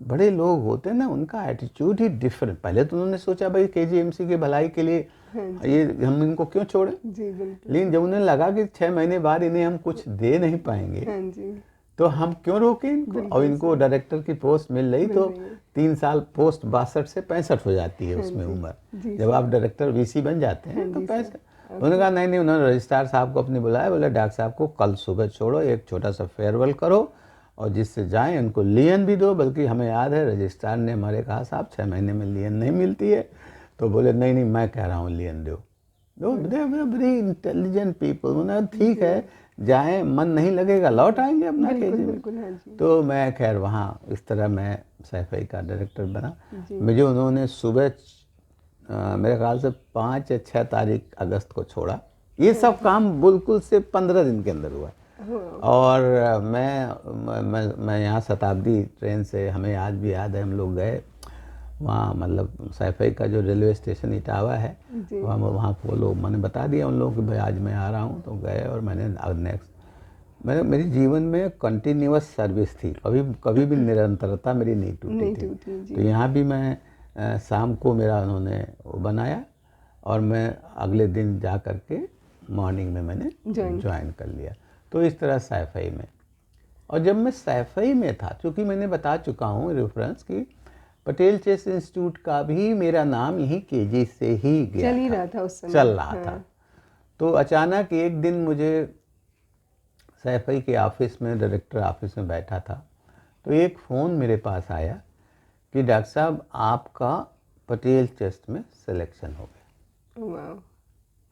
बड़े लोग होते हैं ना, उनका एटीट्यूड ही डिफरेंट। पहले तो उन्होंने सोचा भाई केजीएमसी के भलाई के लिए हाँ ये हम इनको क्यों छोड़ें, जी, बिल्कुल। लेकिन जब उन्हें लगा कि 6 महीने बाद इन्हें हम कुछ दे नहीं पाएंगे, हाँ जी, तो हम क्यों रोकें इनको। और इनको डायरेक्टर की पोस्ट मिल रही, तो रही है। 3 साल पोस्ट 62 से 65 हो जाती है उसमें जी, उम्र, जी जब आप डायरेक्टर वीसी बन जाते हैं हाँ तो जी, 65। सर। उन्होंने कहा नहीं, उन्होंने रजिस्ट्रार साहब को अपने बुलाया, बोले डॉक्टर साहब को कल सुबह छोड़ो, एक छोटा सा फेयरवेल करो और जिससे जाएं, उनको लियन भी दो। बल्कि हमें याद है रजिस्ट्रार ने हमारे कहा साहब 6 महीने में लियन नहीं मिलती है, तो बोले नहीं मैं कह रहा हूँ लियन दो। Very intelligent people. उन्होंने ठीक है जाएं, मन नहीं लगेगा लौट आएंगे अपना बिल्कुल, केजी में। बिल्कुल, हाँ जी। तो मैं खैर वहाँ इस तरह मैं सैफई का डायरेक्टर बना। जी, मुझे उन्होंने सुबह मेरे ख्याल से 5 या 6 तारीख अगस्त को छोड़ा। ये सब काम बिल्कुल से 15 दिन के अंदर हुआ। हाँ, और मैं यहाँ शताब्दी ट्रेन से, हमें आज भी याद है, हम लोग गए वहाँ, मतलब सैफई का जो रेलवे स्टेशन इटावा है, जी, वहाँ वो लोग, मैंने बता दिया उन लोगों कि भाई आज मैं आ रहा हूँ, तो गए। और मैंने मेरे जीवन में कंटिन्यूअस सर्विस थी, कभी भी निरंतरता मेरी नहीं टूटी नहीं थी। टूटी, जी। तो यहाँ भी मैं शाम को मेरा उन्होंने वो बनाया और मैं अगले दिन जा कर के मॉर्निंग में मैंने ज्वाइन कर लिया। तो इस तरह सैफई में। और जब मैं सैफई में था, चूँकि मैंने बता चुका हूँ रेफरेंस कि पटेल चेस इंस्टीट्यूट का भी मेरा नाम यही केजी से ही गया चल ही रहा था उस समय। चल रहा था। तो अचानक एक दिन मुझे सैफई के ऑफिस में, डायरेक्टर ऑफिस में बैठा था, तो एक फ़ोन मेरे पास आया कि डॉक्टर साहब आपका पटेल चेस्ट में सिलेक्शन हो गया। Wow,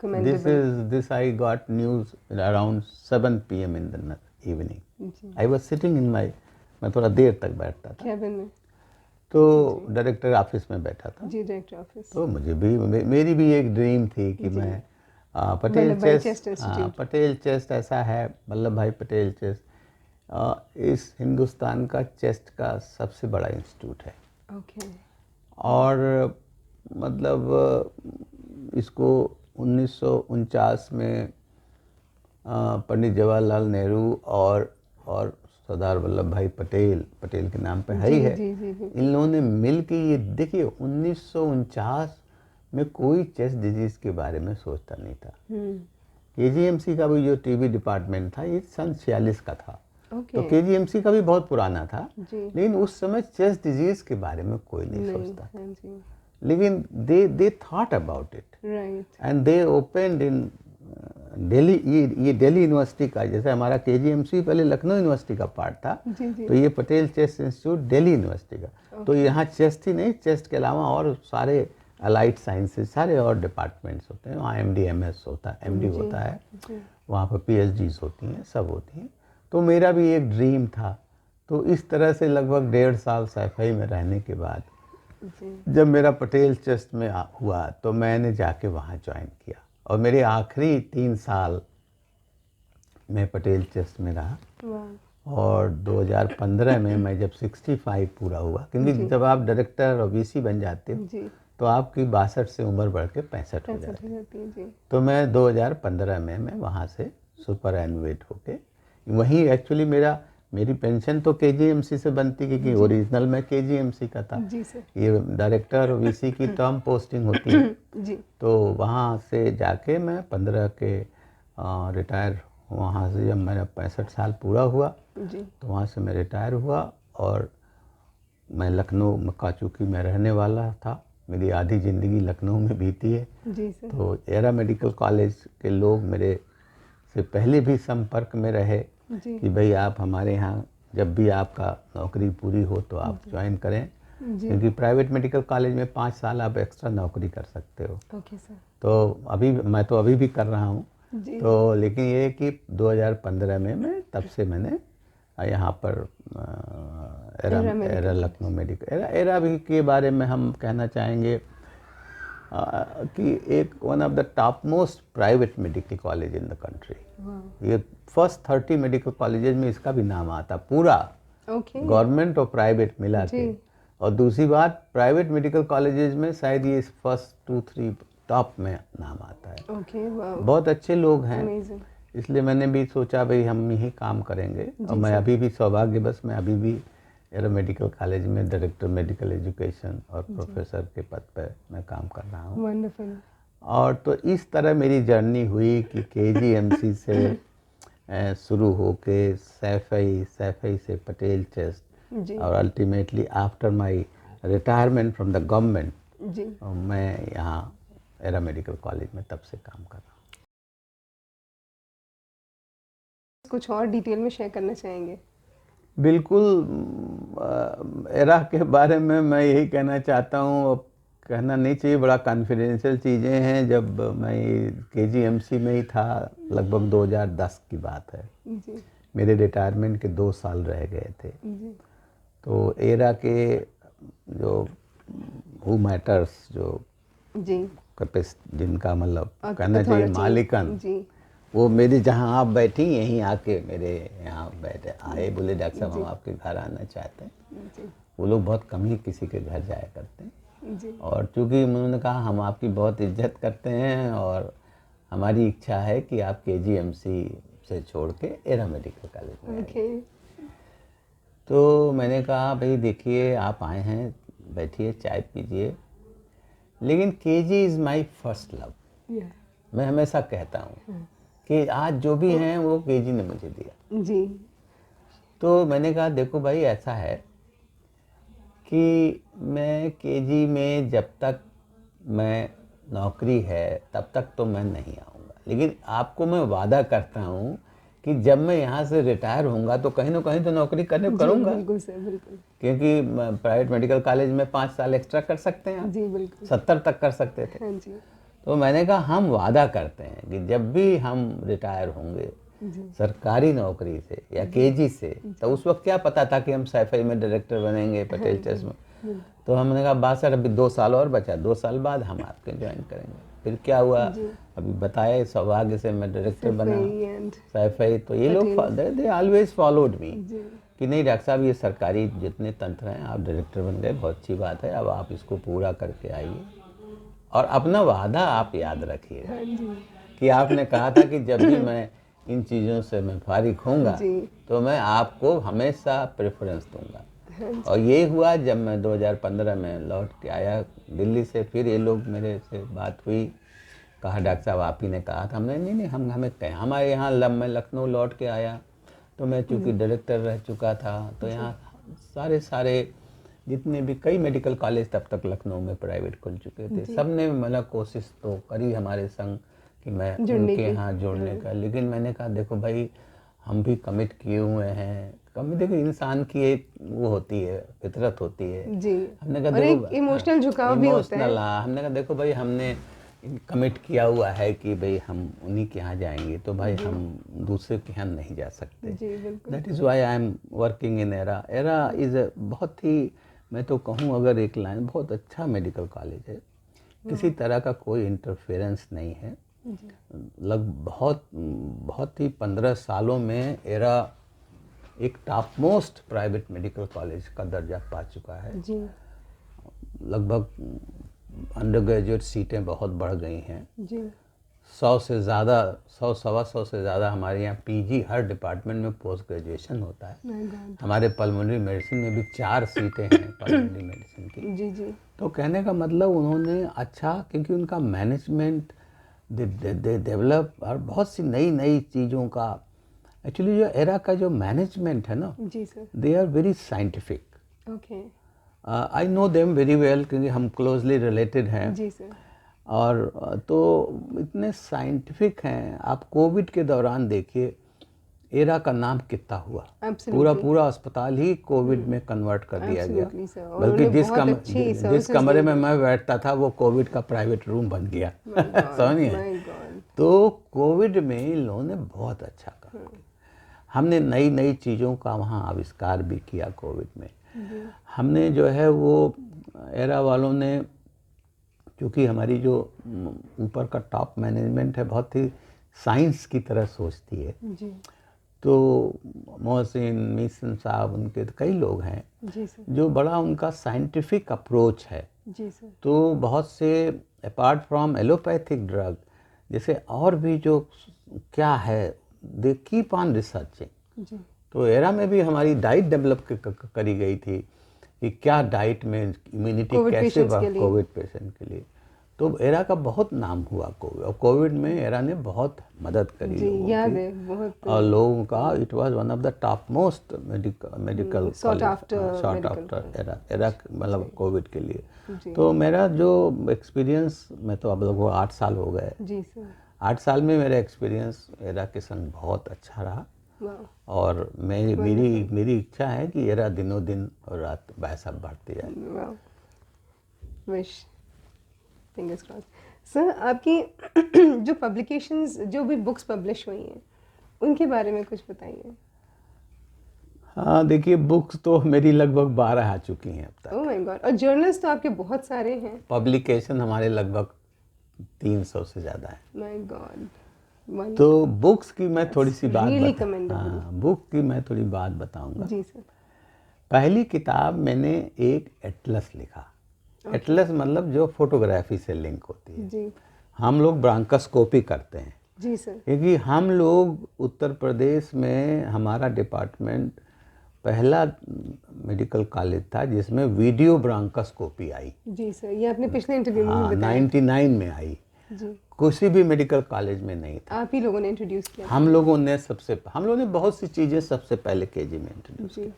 commendable. This I got news around 7 PM in the evening. जी, I was sitting in my, मैं थोड़ा देर तक बैठता था, कैबिन में। तो डायरेक्टर ऑफिस में बैठा था। जी, डायरेक्टर ऑफिस। तो मुझे भी, मेरी भी एक ड्रीम थी कि मैं पटेल वल्लभ भाई chest, chest institute. Patel chest ऐसा है, वल्लभ भाई पटेल चेस्ट इस हिंदुस्तान का चेस्ट का सबसे बड़ा इंस्टीट्यूट है। ओके। और मतलब इसको 1949 में पंडित जवाहरलाल नेहरू और सरदार वल्लभ भाई पटेल के नाम पे है ही है। इन लोगों ने मिल के ये देखिए 1949 में कोई चेस्ट डिजीज के बारे में सोचता नहीं था। केजीएमसी का भी जो टीबी डिपार्टमेंट था ये सन 46 का था। तो केजीएमसी का भी बहुत पुराना था, लेकिन उस समय चेस्ट डिजीज के बारे में कोई नहीं सोचता था। लेकिन they thought about it and they opened इन दिल्ली। ये दिल्ली यूनिवर्सिटी का, जैसे हमारा केजीएमसी पहले लखनऊ यूनिवर्सिटी का पार्ट था, तो ये Patel chest institute Delhi university का। तो यहाँ चेस्ट ही नहीं, चेस्ट के अलावा और सारे अलाइड साइंसेज, सारे और डिपार्टमेंट्स होते हैं। वहाँ एमडी एमएस होता है, एमडी होता है, वहाँ पर पीएचडीज होती हैं, सब होती हैं। तो मेरा भी एक ड्रीम था। तो इस तरह से लगभग 1.5 साल सैफई में रहने के बाद जब मेरा पटेल चेस्ट में हुआ तो मैंने जाके वहाँ ज्वाइन किया, और मेरे आखिरी 3 साल मैं पटेल चेस्ट में रहा। और 2015 में मैं जब 65 पूरा हुआ, क्योंकि जब आप डायरेक्टर और वीसी बन जाते हो तो आपकी 62 से उम्र बढ़ के 65 हो जाती है। तो मैं 2015 में मैं वहाँ से सुपर एनुएट होके वहीं, एक्चुअली मेरी पेंशन तो केजीएमसी से बनती, क्योंकि ओरिजिनल मैं केजीएमसी का था। ये डायरेक्टर और वीसी की टर्म पोस्टिंग होती है। तो वहाँ से जाके मैं 15 के रिटायर, वहाँ से जब मेरा 65 साल पूरा हुआ तो वहाँ से मैं रिटायर हुआ। और मैं लखनऊ मक्का, चूँकि मैं रहने वाला था, मेरी आधी ज़िंदगी लखनऊ में बीती है। तो एरा मेडिकल कॉलेज के लोग मेरे से पहले भी संपर्क में रहे कि भाई आप हमारे यहाँ जब भी आपका नौकरी पूरी हो तो आप ज्वाइन करें, क्योंकि प्राइवेट मेडिकल कॉलेज में 5 साल आप एक्स्ट्रा नौकरी कर सकते हो। तो मैं तो अभी भी कर रहा हूँ। तो लेकिन ये है कि 2015 में मैं तब से मैंने यहाँ पर एरा लखनऊ मेडिकल एरा भी के बारे में हम कहना चाहेंगे कि एक one of the top most private medical college in the country. ये फर्स्ट 30 मेडिकल कॉलेजेस में इसका भी नाम आता पूरा, गवर्नमेंट और प्राइवेट मिला के। और दूसरी बात, प्राइवेट मेडिकल कॉलेजेस में शायद ये फर्स्ट 2-3 टॉप में नाम आता है। बहुत अच्छे लोग हैं, इसलिए मैंने भी सोचा भाई हम यही काम करेंगे। और मैं अभी भी सौभाग्यवश मैं अभी भी एरा मेडिकल कॉलेज में डायरेक्टर मेडिकल एजुकेशन और प्रोफेसर के पद पर मैं काम कर रहा हूँ। वंडरफुल। और तो इस तरह मेरी जर्नी हुई कि केजीएमसी से शुरू होके सैफई से पटेल चेस्ट, और ultimately after my retirement from the government मैं यहाँ एरा मेडिकल कॉलेज में तब से काम कर रहा हूँ। कुछ और डिटेल में शेयर करना चाहेंगे? बिल्कुल। एरा के बारे में मैं यही कहना चाहता हूँ, अब कहना नहीं चाहिए, बड़ा कॉन्फिडेंशियल चीज़ें हैं। जब मैं केजीएमसी में ही था, लगभग 2010 की बात है, मेरे रिटायरमेंट के 2 साल रह गए थे। तो एरा के जो हु मैटर्स, जो जिनका मतलब कहना चाहिए मालिकन, वो मेरी जहाँ आप बैठी यहीं आके मेरे यहाँ बैठे आए, बोले डॉक्टर साहब हम आपके घर आना चाहते हैं। वो लोग बहुत कम ही किसी के घर जाया करते हैं, और चूँकि उन्होंने कहा हम आपकी बहुत इज्जत करते हैं और हमारी इच्छा है कि आप केजीएमसी से छोड़ के एरा मेडिकल कॉलेज में आइए। तो मैंने कहा भाई देखिए आप आए हैं, बैठिए चाय पीजिए, लेकिन KG is my first love. मैं हमेशा कहता हूँ कि आज जो भी हैं वो केजी ने मुझे दिया जी। तो मैंने कहा देखो भाई ऐसा है कि मैं केजी में जब तक मैं नौकरी है तब तक तो मैं नहीं आऊँगा, लेकिन आपको मैं वादा करता हूँ कि जब मैं यहाँ से रिटायर होऊंगा तो कहीं ना कहीं तो नौकरी करूँगा। बिल्कुल सर, बिल्कुल। क्योंकि प्राइवेट मेडिकल कॉलेज में 5 साल एक्स्ट्रा कर सकते हैं जी, बिल्कुल। 70 तक कर सकते थे। हाँ जी। तो मैंने कहा हम वादा करते हैं कि जब भी हम रिटायर होंगे सरकारी नौकरी से या केजी से, तो उस वक्त क्या पता था कि हम सैफई में डायरेक्टर बनेंगे, पटेल चेस्ट में। तो हमने कहा बात सर अभी 2 साल और बचा, 2 साल बाद हम आपके ज्वाइन करेंगे। फिर क्या हुआ, जी। अभी बताया, सौभाग्य से मैं डायरेक्टर बना, सफाई and सैफई, तो ये लोग दे ऑलवेज फॉलोड मी जी कि नहीं डॉक्टर साहब ये सरकारी जितने तंत्र हैं, आप डायरेक्टर बन गए, बहुत अच्छी बात है, अब आप इसको पूरा करके आइए और अपना वादा आप याद रखिएगा हाँ जी कि आपने कहा था कि जब भी मैं इन चीज़ों से मैं फारिग होऊंगा जी तो मैं आपको हमेशा प्रेफरेंस दूंगा। हाँ जी और ये हुआ जब मैं 2015 में लौट के आया दिल्ली से, फिर ये लोग मेरे से बात हुई, कहा डॉक्टर साहब आप ही ने कहा था। हमने नहीं हमें कहें, हमारे यहाँ मैं लखनऊ लौट के आया तो मैं चूँकि डायरेक्टर रह चुका था, तो यहाँ सारे जितने भी कई मेडिकल कॉलेज तब तक लखनऊ में प्राइवेट खुल चुके थे, सब ने मतलब कोशिश तो करी हमारे संग कि मैं उनके यहाँ जुड़ने का, लेकिन मैंने कहा देखो भाई हम भी कमिट किए हुए हैं। कमिट देखो इंसान की एक वो होती है, फितरत होती है। जी हमने कहा और देखो एक इमोशनल झुकाव भी होता है। हमने कहा देखो भाई हमने कमिट किया हुआ है कि भाई हम उन्हीं के यहाँ जाएंगे, तो भाई हम दूसरे के यहाँ नहीं जा सकते। जी बिल्कुल। That is why I am working in era. Era is बहुत ही, मैं तो कहूँ अगर एक लाइन, बहुत अच्छा मेडिकल कॉलेज है, किसी तरह का कोई इंटरफेरेंस नहीं है। बहुत ही 15 सालों में एरा एक top most private medical college का दर्जा पा चुका है। जी लगभग अंडर ग्रेजुएट सीटें बहुत बढ़ गई हैं। जी 100 से ज़्यादा, 100 सवा 100 से ज़्यादा हमारे यहाँ पीजी हर डिपार्टमेंट में पोस्ट ग्रेजुएशन होता है। My God। हमारे पल्मोनरी मेडिसिन में भी 4 सीटें हैं पल्मोनरी मेडिसिन की। जी जी तो कहने का मतलब उन्होंने अच्छा, क्योंकि उनका मैनेजमेंट दे डेवलप और बहुत सी नई नई चीज़ों का, एक्चुअली जो एरा का जो मैनेजमेंट है ना, जी sir. They are very scientific. Okay I know them very well क्योंकि हम क्लोजली रिलेटेड हैं। जी सर। और तो इतने साइंटिफिक हैं। आप कोविड के दौरान देखिए एरा का नाम कितना हुआ, पूरा अस्पताल ही कोविड में कन्वर्ट कर दिया गया। बल्कि जिस कमरे में मैं बैठता था वो कोविड का प्राइवेट रूम बन गया। समझिए, तो कोविड में इन लोगों ने बहुत अच्छा काम किया। हमने नई नई चीज़ों का वहाँ आविष्कार भी किया कोविड में। हमने जो है वो एरा वालों ने, क्योंकि हमारी जो ऊपर का टॉप मैनेजमेंट है बहुत ही साइंस की तरह सोचती है जी तो मोहसिन मिशन साहब, उनके तो कई लोग हैं जी सर। जो बड़ा उनका साइंटिफिक अप्रोच है। जी सर। तो बहुत से अपार्ट फ्रॉम एलोपैथिक ड्रग जैसे और भी जो क्या है, दे कीप ऑन रिसर्चिंग। जी तो एरा में भी हमारी डाइट डेवलप करी गई थी कि क्या डाइट में इम्यूनिटी कैसे बढ़ कोविड पेशेंट के लिए। तो एरा का बहुत नाम हुआ कोविड, और कोविड में एरा ने बहुत मदद करी जी लोगों याद की है बहुत। और लोगों का, it was one of the top most medical short after era मतलब कोविड के लिए। जी तो मेरा जो एक्सपीरियंस, मैं तो अब लगभग 8 साल हो गए, जी सर। 8 साल में मेरा एक्सपीरियंस एरा के संग बहुत अच्छा रहा। वाह। और मेरी इच्छा है कि एरा दिनों दिन और रात वैसा बढ़ती जाए। वाह। Wish fingers cross. सर आपकी जो पब्लिकेशंस, जो भी बुक्स पब्लिश हुई हैं उनके बारे में कुछ बताइए। हाँ देखिए, बुक्स तो मेरी लगभग 12 आ चुकी हैं अब तक। Oh my God. और जर्नल्स तो आपके बहुत सारे हैं। पब्लिकेशन हमारे लगभग 300 से ज़्यादा है। My God. तो बुक्स की मैं थोड़ी सी बात बुक की मैं थोड़ी बात बताऊंगा। जी सर। पहली किताब मैंने एक एटलस लिखा। एटलस मतलब जो फोटोग्राफी से लिंक होती है। जी हम लोग ब्रांकोस्कोपी करते हैं। जी सर। क्योंकि हम लोग उत्तर प्रदेश में, हमारा डिपार्टमेंट पहला मेडिकल कॉलेज था जिसमें वीडियो ब्रांकोस्कोपी आई। जी सर, ये आपने पिछले इंटरव्यू में हाँ, बताया। 99 में आई। जी। किसी भी मेडिकल कॉलेज में नहीं था। आप ही लोगों ने इंट्रोड्यूस किया। हम लोगों ने बहुत सी चीज़ें सबसे पहले केजी में इंट्रोड्यूस की। जी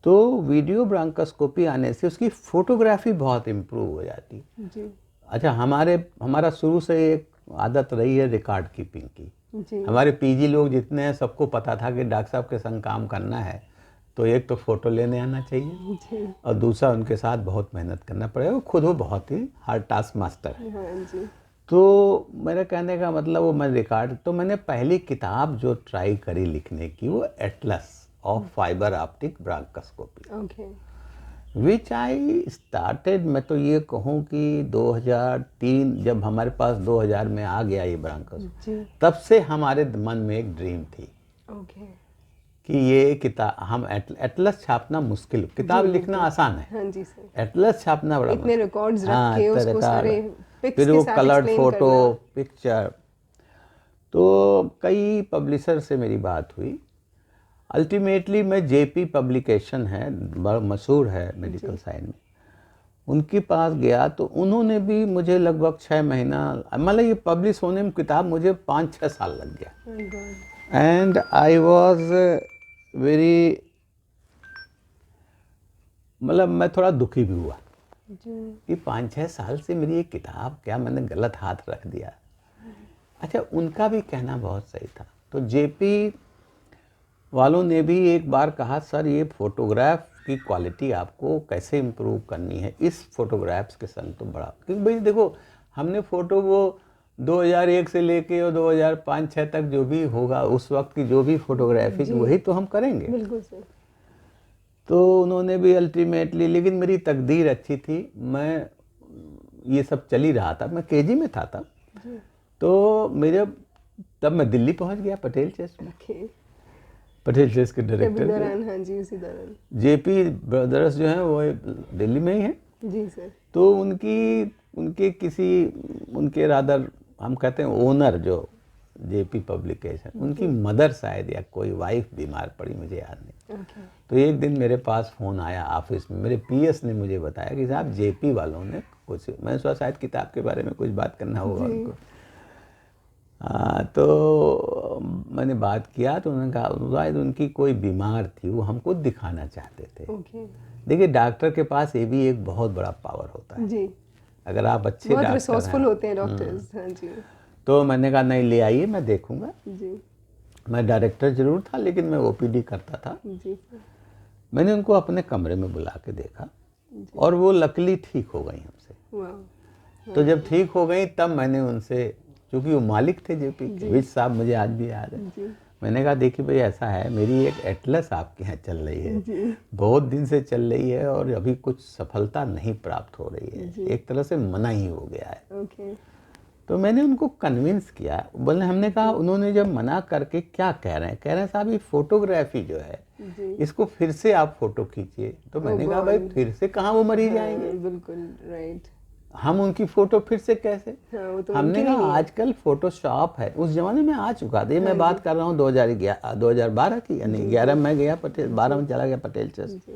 तो वीडियो ब्रांकोस्कोपी आने से उसकी फोटोग्राफी बहुत इम्प्रूव हो जाती। जी अच्छा, हमारा शुरू से एक आदत रही है रिकॉर्ड कीपिंग की। जी हमारे पीजी लोग जितने हैं सबको पता था कि डॉक्टर साहब के संग काम करना है तो एक तो फ़ोटो लेने आना चाहिए जी। और दूसरा उनके साथ बहुत मेहनत करना पड़ेगा। वो बहुत ही हार्ड टास्क मास्टर है। हाँ जी। तो मेरे कहने का मतलब वो मैं रिकॉर्ड, तो मैंने पहली किताब जो ट्राई करी लिखने की वो atlas of fibre optic bronchoscopy. Okay. Which I started, मैं तो ये कहूँ कि 2003 जब हमारे पास 2000 में आ गया ये ब्रांकस, जी। तब से हमारे मन में एक ड्रीम थी ओके। कि ये किताब हम एटलस छापना मुश्किल, किताब जी, लिखना बिल्कुल। आसान है, हाँ जी सर। एटलस छापना बड़ा इतने मुश्किल। रिकॉर्ड्स रख हाँ, के इतने उसको रिकॉर्ड, सारे पिक्स फिर के वो साथ कलर्ड एक्सप्लेन फोटो करना। पिक्चर। तो कई पब्लिशर से मेरी बात हुई, अल्टीमेटली मैं जेपी पब्लिकेशन है, बड़ा मशहूर है मेडिकल साइंस में, उनके पास गया तो उन्होंने भी मुझे लगभग 6 महीना, मतलब ये पब्लिश होने में किताब मुझे 5-6 साल लग गया। एंड आई वॉज वेरी, मतलब मैं थोड़ा दुखी भी हुआ कि 5-6 साल से मेरी एक किताब, क्या मैंने गलत हाथ रख दिया। अच्छा, उनका भी कहना बहुत सही था। तो जेपी वालों ने भी एक बार कहा, सर ये फोटोग्राफ की क्वालिटी आपको कैसे इम्प्रूव करनी है, इस फोटोग्राफ्स के संग तो बड़ा, क्योंकि भाई देखो हमने फ़ोटो वो 2001 से लेके और 2005-6 तक जो भी होगा उस वक्त की जो भी फोटोग्राफी वही तो हम करेंगे। बिल्कुल सर। तो उन्होंने भी अल्टीमेटली, लेकिन मेरी तकदीर अच्छी थी, मैं ये सब चल ही रहा था, मैं केजी में था तब। तो मेरे तब मैं दिल्ली पहुंच गया पटेल चेस्ट में, पटेल चेस्ट के डायरेक्टर दौरान, हाँ जी, उसी दौरान जेपी ब्रदर्स जो हैं वो दिल्ली में ही हैं। जी सर। तो उनके किसी, उनके रादर हम कहते हैं ओनर जो जेपी पब्लिकेशन, उनकी मदर शायद या कोई वाइफ बीमार पड़ी, मुझे याद नहीं। तो एक दिन मेरे पास फ़ोन आया ऑफिस में, मेरे पीएस ने मुझे बताया कि साहब जेपी वालों ने कुछ, मैंने सोचा शायद किताब के बारे में कुछ बात करना होगा उनको। तो मैंने बात किया तो उन्होंने कहा शायद उनकी कोई बीमार थी, वो हमको दिखाना चाहते थे। देखिए डॉक्टर के पास ये भी एक बहुत बड़ा पावर होता है जी। अगर आप अच्छे बहुत डॉक्टर रिसोर्सफुल हैं। होते हैं डॉक्टर्स। हाँ जी। तो मैंने कहा नहीं, ले आइए, मैं देखूंगा। जी। मैं डायरेक्टर जरूर था लेकिन मैं ओपीडी करता था। जी सर। मैंने उनको अपने कमरे में बुला के देखा और वो लकीली ठीक हो गई हमसे। वाह। तो जब ठीक हो गई तब मैंने उनसे, क्योंकि वो मालिक थे जेपी के, विज साहब मुझे आज भी याद है, मैंने कहा देखिए भाई ऐसा है, मेरी एक एटलस आपके यहाँ चल रही है, बहुत दिन से चल रही है और अभी कुछ सफलता नहीं प्राप्त हो रही है, एक तरह से मना ही हो गया है। तो मैंने उनको कन्विंस किया, बोले, हमने कहा, उन्होंने जब मना करके क्या कह रहे हैं साहब ये फोटोग्राफी जो है इसको फिर से आप फोटो खींचिए। तो मैंने कहा भाई फिर से कहाँ वो मरीज जाएंगे, बिल्कुल राइट, हम उनकी फोटो फिर से कैसे। हाँ, तो हमने कहा आजकल फोटोशॉप है, उस जमाने में आ चुका था, ये मैं बात कर रहा हूँ 2012 की, यानी 11 में गया पटेल, 12 में चला गया पटेल चेस्ट।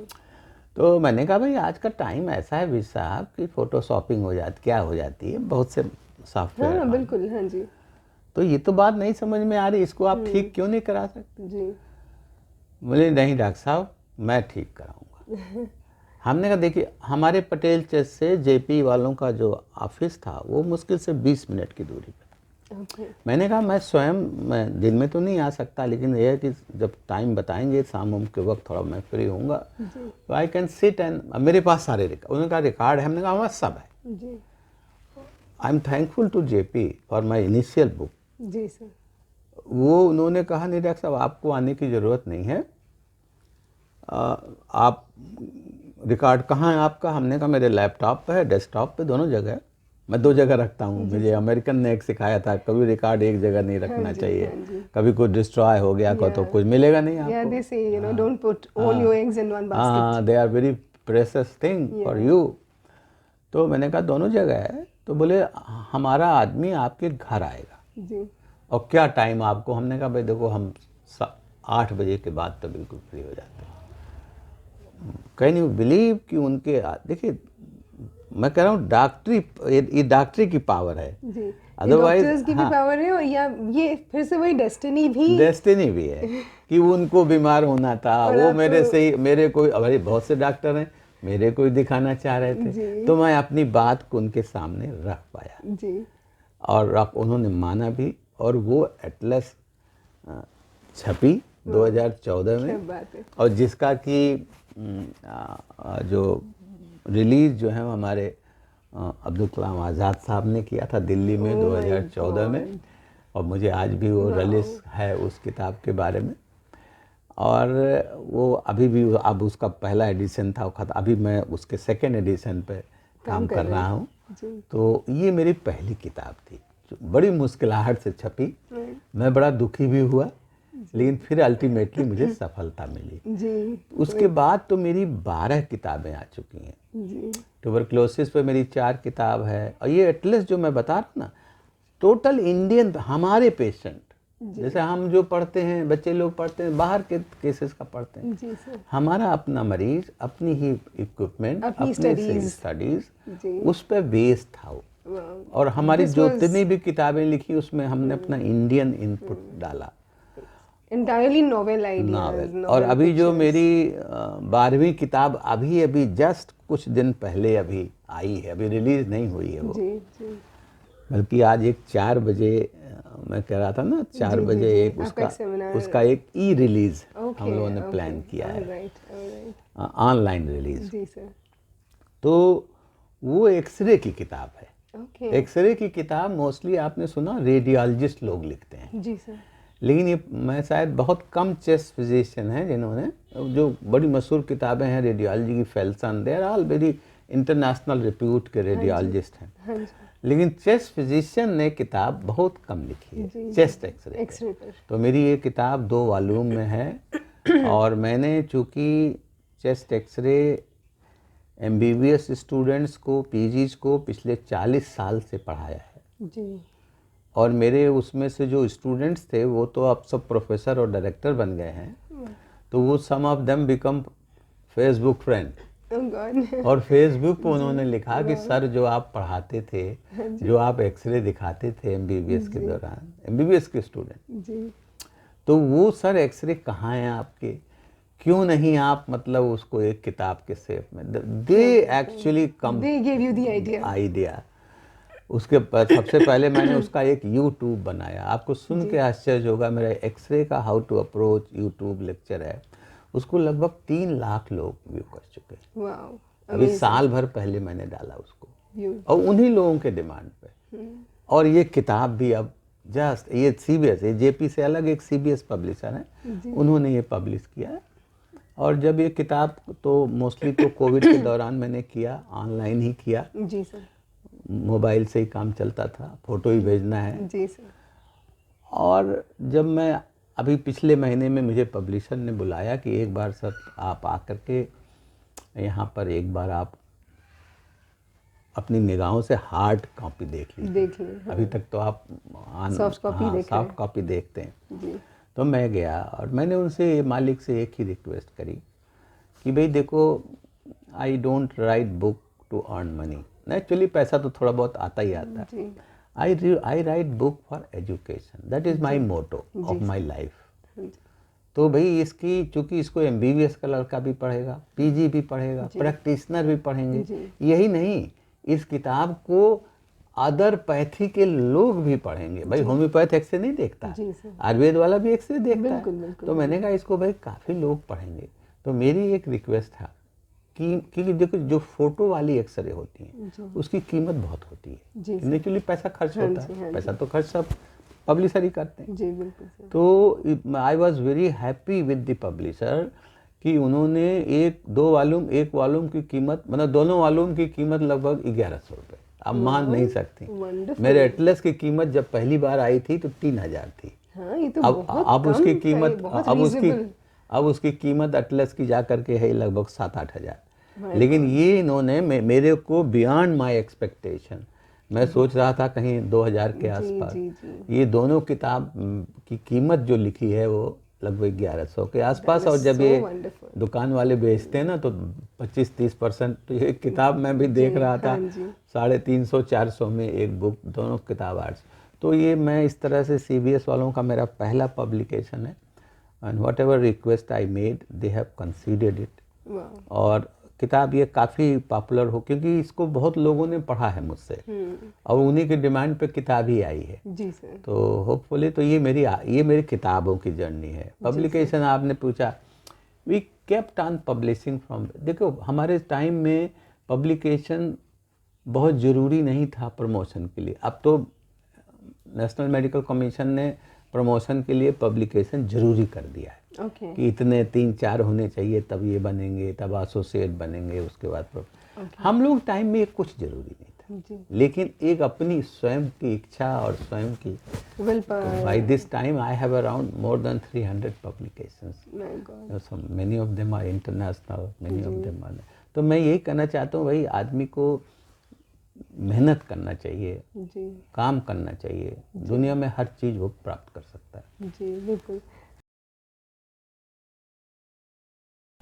तो मैंने कहा भाई आज का टाइम ऐसा है विज साहब कि फोटो शॉपिंग हो जाती, क्या हो जाती है, बहुत से सॉफ्टवेयर। हाँ, बिल्कुल, हाँ जी। तो ये तो बात नहीं समझ में आ रही, इसको आप ठीक क्यों नहीं करा सकते जी। बोले नहीं डॉक्टर साहब मैं ठीक कराऊंगा। हमने कहा देखिए हमारे पटेल चेस्ट से जेपी वालों का जो ऑफिस था वो मुश्किल से 20 मिनट की दूरी पर। मैंने कहा मैं स्वयं, मैं दिन में तो नहीं आ सकता, लेकिन यह है कि जब टाइम बताएंगे शाम के वक्त थोड़ा मैं फ्री होऊंगा, तो आई कैन सिट एंड, मेरे पास सारे रिकॉर्ड, उन्होंने कहा रिकॉर्ड है, हमने कहा हमारा सब है। I am thankful to JP for my initial book. जी सर। वो उन्होंने कहा नहीं डॉक्टर साहब आपको आने की ज़रूरत नहीं है, आप रिकॉर्ड कहाँ है आपका। हमने कहा मेरे लैपटॉप पे है, डेस्कटॉप पे, दोनों जगह है, मैं 2 जगह रखता हूँ। मुझे अमेरिकन ने एक सिखाया था, कभी रिकॉर्ड एक जगह नहीं रखना चाहिए, कभी कुछ डिस्ट्रॉय हो गया तो कुछ मिलेगा नहीं आपको। they say, you know, don't put all your eggs in one basket. They are very precious thing for you. तो मैंने कहा दोनों जगह है। तो बोले हमारा आदमी आपके घर आएगा जी। और क्या टाइम आपको। हमने कहा भाई देखो हम 8 बजे के बाद तो बिल्कुल फ्री हो जाते हैं। कैन यू बिलीव कि उनके, देखिए मैं कह रहा हूँ डॉक्टरी, ये डॉक्टरी की पावर है जी। अदरवाइज डॉक्टर्स की भी पावर है, और ये फिर से वही डेस्टिनी भी है कि उनको बीमार होना था। वो मेरे से ही, मेरे कोई, अरे बहुत से डॉक्टर हैं मेरे को दिखाना चाह रहे थे, तो मैं अपनी बात को उनके सामने रख पाया जी। और उन्होंने माना भी, और वो एटलस छपी 2014 में, और जिसका कि जो रिलीज़ जो है हमारे अब्दुल कलाम आज़ाद साहब ने किया था दिल्ली में 2014 में, और मुझे आज भी वो रलिस है उस किताब के बारे में। और वो अभी भी अब उसका पहला एडिशन था, वो खत्म, अभी मैं उसके सेकेंड एडिशन पे काम कर रहा हूँ। तो ये मेरी पहली किताब थी जो बड़ी मुश्किलाहट से छपी। मैं बड़ा दुखी भी हुआ, लेकिन फिर अल्टीमेटली मुझे सफलता मिली जी। उसके बाद तो मेरी 12 किताबें आ चुकी हैं जी। ट्यूबरक्लोसिस पे मेरी 4 किताब है, और ये एटलस जो मैं बता रहा हूँ ना, टोटल इंडियन हमारे पेशेंट, जैसे हम जो पढ़ते हैं, बच्चे लोग पढ़ते हैं, बाहर के केसेस का पढ़ते हैं, जी सर। हमारा अपना मरीज, अपनी ही इक्विपमेंट, अपनी अपने से studies। स्टडीज, जी। उस पर बेस्ड था वो। Wow. और हमारी This जो was जितनी भी किताबें लिखी उसमें हमने अपना इंडियन इनपुट डाला, entirely novel ideas, नावल। और novel अभी जो pictures। मेरी 12वीं किताब अभी अभी जस्ट कुछ दिन पहले अभी आई है, अभी रिलीज नहीं हुई है वो, जी जी बल्कि आज एक 4 बजे मैं कह रहा था ना, 4 जी, बजे जी, एक आपका एक सेमिनार। उसका एक ई रिलीज ओके, हम लोगों ने ओके, प्लान किया है, ऑलराइट। Online release. जी सर। तो वो एक्सरे की किताब है। ओके। एक्सरे की किताब मोस्टली आपने सुना रेडियोलॉजिस्ट लोग लिखते हैं, जी सर। लेकिन ये मैं शायद बहुत कम चेस्ट फिजिशियन हैं जिन्होंने, जो बड़ी मशहूर किताबें हैं रेडियोलॉजी की, Felson, they are all very international repute के रेडियोलॉजिस्ट हैं, हाँ जी। लेकिन चेस्ट फिजिशियन ने किताब बहुत कम लिखी जी, है चेस्ट एक्सरे पे। एक्सरे पर। तो मेरी ये किताब 2 वॉल्यूम में है, और मैंने चूँकि चेस्ट एक्सरे एमबीबीएस स्टूडेंट्स को, पीजीज को पिछले 40 साल से पढ़ाया है, जी। और मेरे उसमें से जो स्टूडेंट्स थे वो तो अब सब प्रोफेसर और डायरेक्टर बन गए हैं, तो वो some of them become Facebook friend. Oh God। और फेसबुक पे उन्होंने लिखा कि सर जो आप पढ़ाते थे, जो आप एक्सरे दिखाते थे एमबीबीएस के दौरान, एमबीबीएस के स्टूडेंट, जी। तो वो सर एक्सरे कहाँ हैं आपके, क्यों नहीं आप मतलब उसको एक किताब के शेप में, they actually come They gave you the idea। Idea. उसके सबसे पहले मैंने उसका एक यूट्यूब बनाया, आपको सुन के आश्चर्य होगा, मेरा एक्सरे का how to approach YouTube lecture है, उसको लगभग 3 लाख लोग व्यू कर चुके हैं। वाओ। अभी साल भर पहले मैंने डाला उसको, You। और उन्हीं लोगों के डिमांड पे। और ये किताब भी अब जस्ट, ये सीबीएस, ये जेपी से अलग एक सीबीएस पब्लिशर है, उन्होंने ये पब्लिश किया है। और जब ये किताब, तो मोस्टली तो कोविड के दौरान मैंने किया, ऑनलाइन ही किया, जी सर। मोबाइल से ही काम चलता था, फोटो ही भेजना है। जी सर। और जब मैं अभी पिछले महीने में मुझे पब्लिशर ने बुलाया कि एक बार सर आप आकर के यहाँ पर एक बार आप अपनी निगाहों से हार्ड कॉपी देख लीजिए, देख लें। हाँ। अभी तक तो आप सॉफ्ट कॉपी देख रहे हैं। सॉफ्ट कॉपी देखते हैं। जी। तो मैं गया और मैंने उनसे, मालिक से एक ही रिक्वेस्ट करी कि भाई देखो, I don't write book to earn money, actually पैसा तो थोड़ा बहुत आता ही आता है, जी। I write book for education, that is my motto of my life. तो भाई इसकी, चूंकि इसको एमबीबीएस का लड़का भी पढ़ेगा, पीजी भी पढ़ेगा, प्रैक्टिशनर भी पढ़ेंगे, यही नहीं, इस किताब को अदर पैथी के लोग भी पढ़ेंगे। भाई होम्योपैथ एक्सरे नहीं देखता, आयुर्वेद वाला भी एक्सरे देखता है, तो मैंने कहा इसको भाई काफ़ी लोग पढ़ेंगे। तो मेरी एक रिक्वेस्ट था कि देखो, जो फोटो वाली एक्सरे होती हैं उसकी कीमत बहुत होती है, नेचुरली पैसा खर्च होता है, पैसा तो खर्च सब पब्लिशर ही करते हैं। जी बिल्कुल सर। तो I was very happy with the publisher कि उन्होंने एक वॉल्यूम की कीमत, मतलब दोनों वॉल्यूम की कीमत लगभग 1100 रुपये, आप मान नहीं सकती। मेरे एटलस की कीमत जब पहली बार आई थी तो 3000 थी। हाँ, ये तो अब उसकी कीमत, अब उसकी कीमत एटलस की जा करके है लगभग 7-8 हज़ार। लेकिन ये इन्होंने मेरे को बियॉन्ड माय एक्सपेक्टेशन, मैं सोच रहा था कहीं 2000 के आसपास, ये दोनों किताब की कीमत जो लिखी है वो लगभग 1100 के आसपास। और जब ये दुकान वाले बेचते हैं ना तो 25-30%, तो ये किताब मैं भी देख रहा था 350-400 में एक बुक, दोनों किताब आर्ट्स। तो ये मैं इस तरह से सीबीएस वालों का मेरा पहला पब्लिकेशन है, and what ever request I made they have considered it. और किताब ये काफ़ी पॉपुलर हो, क्योंकि इसको बहुत लोगों ने पढ़ा है मुझसे, और उन्हीं के डिमांड पे किताब ही आई है। जी सर। तो होपफुली तो ये मेरी किताबों की जर्नी है। पब्लिकेशन आपने पूछा, we kept on publishing from, देखो हमारे टाइम में पब्लिकेशन बहुत ज़रूरी नहीं था प्रमोशन के लिए। अब तो नेशनल मेडिकल कमीशन ने प्रमोशन के लिए पब्लिकेशन जरूरी कर दिया है ओके कि इतने 3-4 होने चाहिए, तब ये बनेंगे, तब एसोसिएट बनेंगे, उसके बाद हम लोग टाइम में ये कुछ जरूरी नहीं था, जी लेकिन एक अपनी स्वयं की इच्छा और स्वयं की will power by this time I have around more than 300 publications, my god many of them are international, many of them are, तो मैं यही कहना चाहता हूँ भाई आदमी को मेहनत करना चाहिए, जी काम करना चाहिए, दुनिया में हर चीज़ वो प्राप्त कर सकता है। जी बिल्कुल।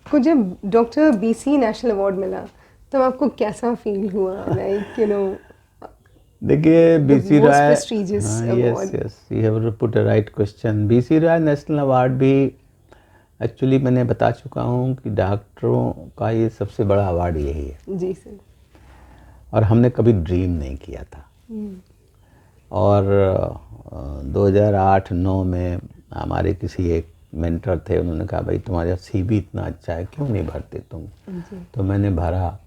को जब डॉक्टर बीसी नेशनल अवार्ड मिला तब आपको कैसा फील हुआ, लाइक यू नो देखिए बीसी most राय, prestigious हाँ yes award. Yes, you have put a right question. BC Roy national award भी एक्चुअली मैंने बता चुका हूँ कि डॉक्टरों का ये सबसे बड़ा अवार्ड यही है, जी सर। और हमने कभी ड्रीम नहीं किया था। और 2008-9 में हमारे किसी एक मेंटर थे, उन्होंने कहा भाई तुम्हारा सीवी इतना अच्छा है, क्यों नहीं भरते तुम? जी तो मैंने भरा,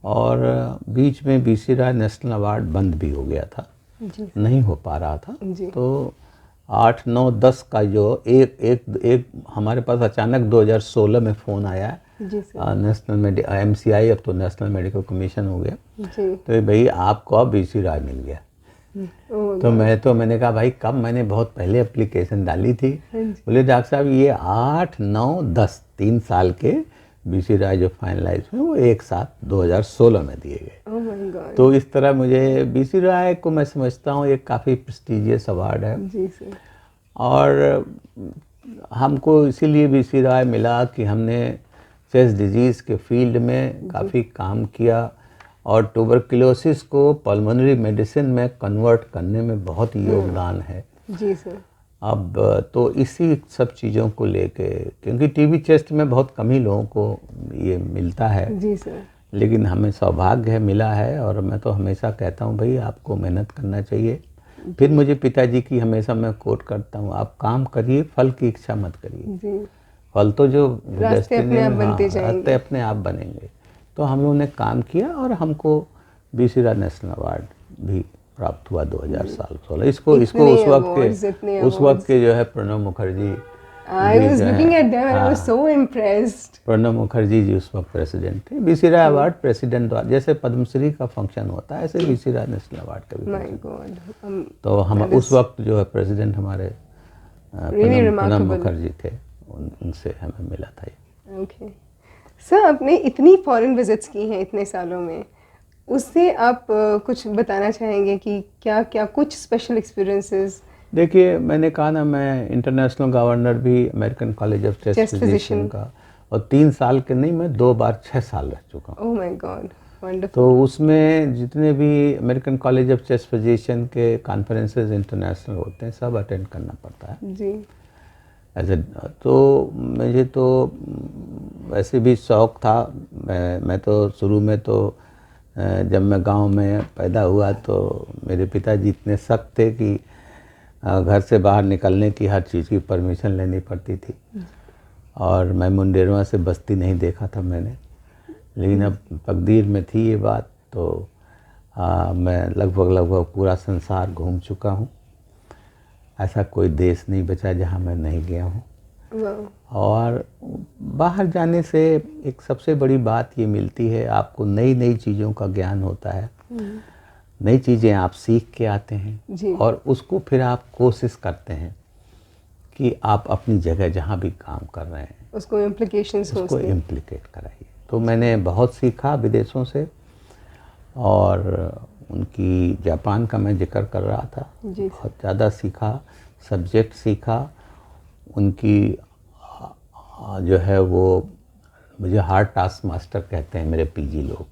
और बीच में बीसी राय नेशनल अवार्ड बंद भी हो गया था, जी नहीं हो पा रहा था। जी तो 8, 9, 10 का जो एक हमारे पास अचानक 2016 में फ़ोन आया, जी सर। नेशनल MCI, अब तो नेशनल मेडिकल कमीशन हो गया, जी तो भाई आपको अब बीसी राय मिल गया। ओह तो मैंने कहा भाई कब? मैंने बहुत पहले एप्लीकेशन डाली थी। जी बोले डॉक्टर साहब ये 8, 9, 10 3 साल के बीसी राय जो फाइनलाइज हुए वो एक साथ 2016 में दिए गए। Oh my God. तो इस तरह मुझे बीसी राय को मैं समझता हूँ एक काफ़ी प्रेस्टिजियस अवार्ड है, जी सर। और हमको इसीलिए बीसी राय मिला कि हमने चेस्ट डिजीज़ के फील्ड में काफ़ी काम किया, और ट्यूबरकुलोसिस को पल्मोनरी मेडिसिन में कन्वर्ट करने में बहुत योगदान है। जी सर। अब तो इसी सब चीज़ों को लेके, क्योंकि टीबी चेस्ट में बहुत कम ही लोगों को ये मिलता है, जी सर। लेकिन हमें सौभाग्य है मिला है, और मैं तो हमेशा कहता हूँ भाई आपको मेहनत करना चाहिए। फिर मुझे पिताजी की हमेशा मैं कोट करता हूँ, आप काम करिए, फल की इच्छा मत करिए। जी फल तो जो रास्ते अपने आप बनते जाएंगे। रास्ते अपने आप बनेंगे। तो हम लोगों ने काम किया, और हमको बीसी राय नेशनल अवार्ड भी प्राप्त हुआ 2016। इसको उस वक्त के जो है Pranab Mukherjee, I was looking at them and I was so impressed. Pranab Mukherjee ji उस वक्त प्रेसिडेंट थे। बीसी राय अवार्ड प्रेसिडेंट द्वारा, जैसे पद्मश्री का फंक्शन होता है ऐसे बीसी राय नेशनल अवार्ड का भी My function। God. तो हम उस वक्त जो है प्रेसिडेंट हमारे प्रणब मुखर्जी थे, उनसे हमें मिला था ये। ओके सर, आपने इतनी फॉरेन विजिट्स की हैं इतने सालों में, उससे आप कुछ बताना चाहेंगे कि क्या क्या कुछ स्पेशल एक्सपीरियंसेस? देखिए मैंने कहा ना, मैं इंटरनेशनल गवर्नर भी American college of chest physician का, और 3 साल के नहीं, मैं 2 बार 6 साल रह चुका हूँ। Oh my God, wonderful. तो उसमें जितने भी American college of chest physician के कॉन्फ्रेंसेस इंटरनेशनल होते हैं सब अटेंड करना पड़ता है जी तो मुझे तो वैसे भी शौक़ था। मैं तो शुरू में तो जब मैं गांव में पैदा हुआ तो मेरे पिताजी इतने सख्त थे कि घर से बाहर निकलने की हर चीज़ की परमिशन लेनी पड़ती थी, और मैं मुंडेरवा से बस्ती नहीं देखा था मैंने, लेकिन अब तकदीर में थी ये बात। तो मैं लगभग पूरा संसार घूम चुका हूँ, ऐसा कोई देश नहीं बचा जहाँ मैं नहीं गया हूँ। और बाहर जाने से एक सबसे बड़ी बात ये मिलती है, आपको नई नई चीज़ों का ज्ञान होता है, नई चीज़ें आप सीख के आते हैं, और उसको फिर आप कोशिश करते हैं कि आप अपनी जगह जहाँ भी काम कर रहे हैं उसको इम्प्लीकेट कराइए। तो मैंने बहुत सीखा विदेशों से, और उनकी जापान का मैं जिक्र कर रहा था, बहुत ज़्यादा सीखा, सब्जेक्ट सीखा। उनकी जो है वो मुझे हार्ड टास्क मास्टर कहते हैं मेरे पीजी लोग,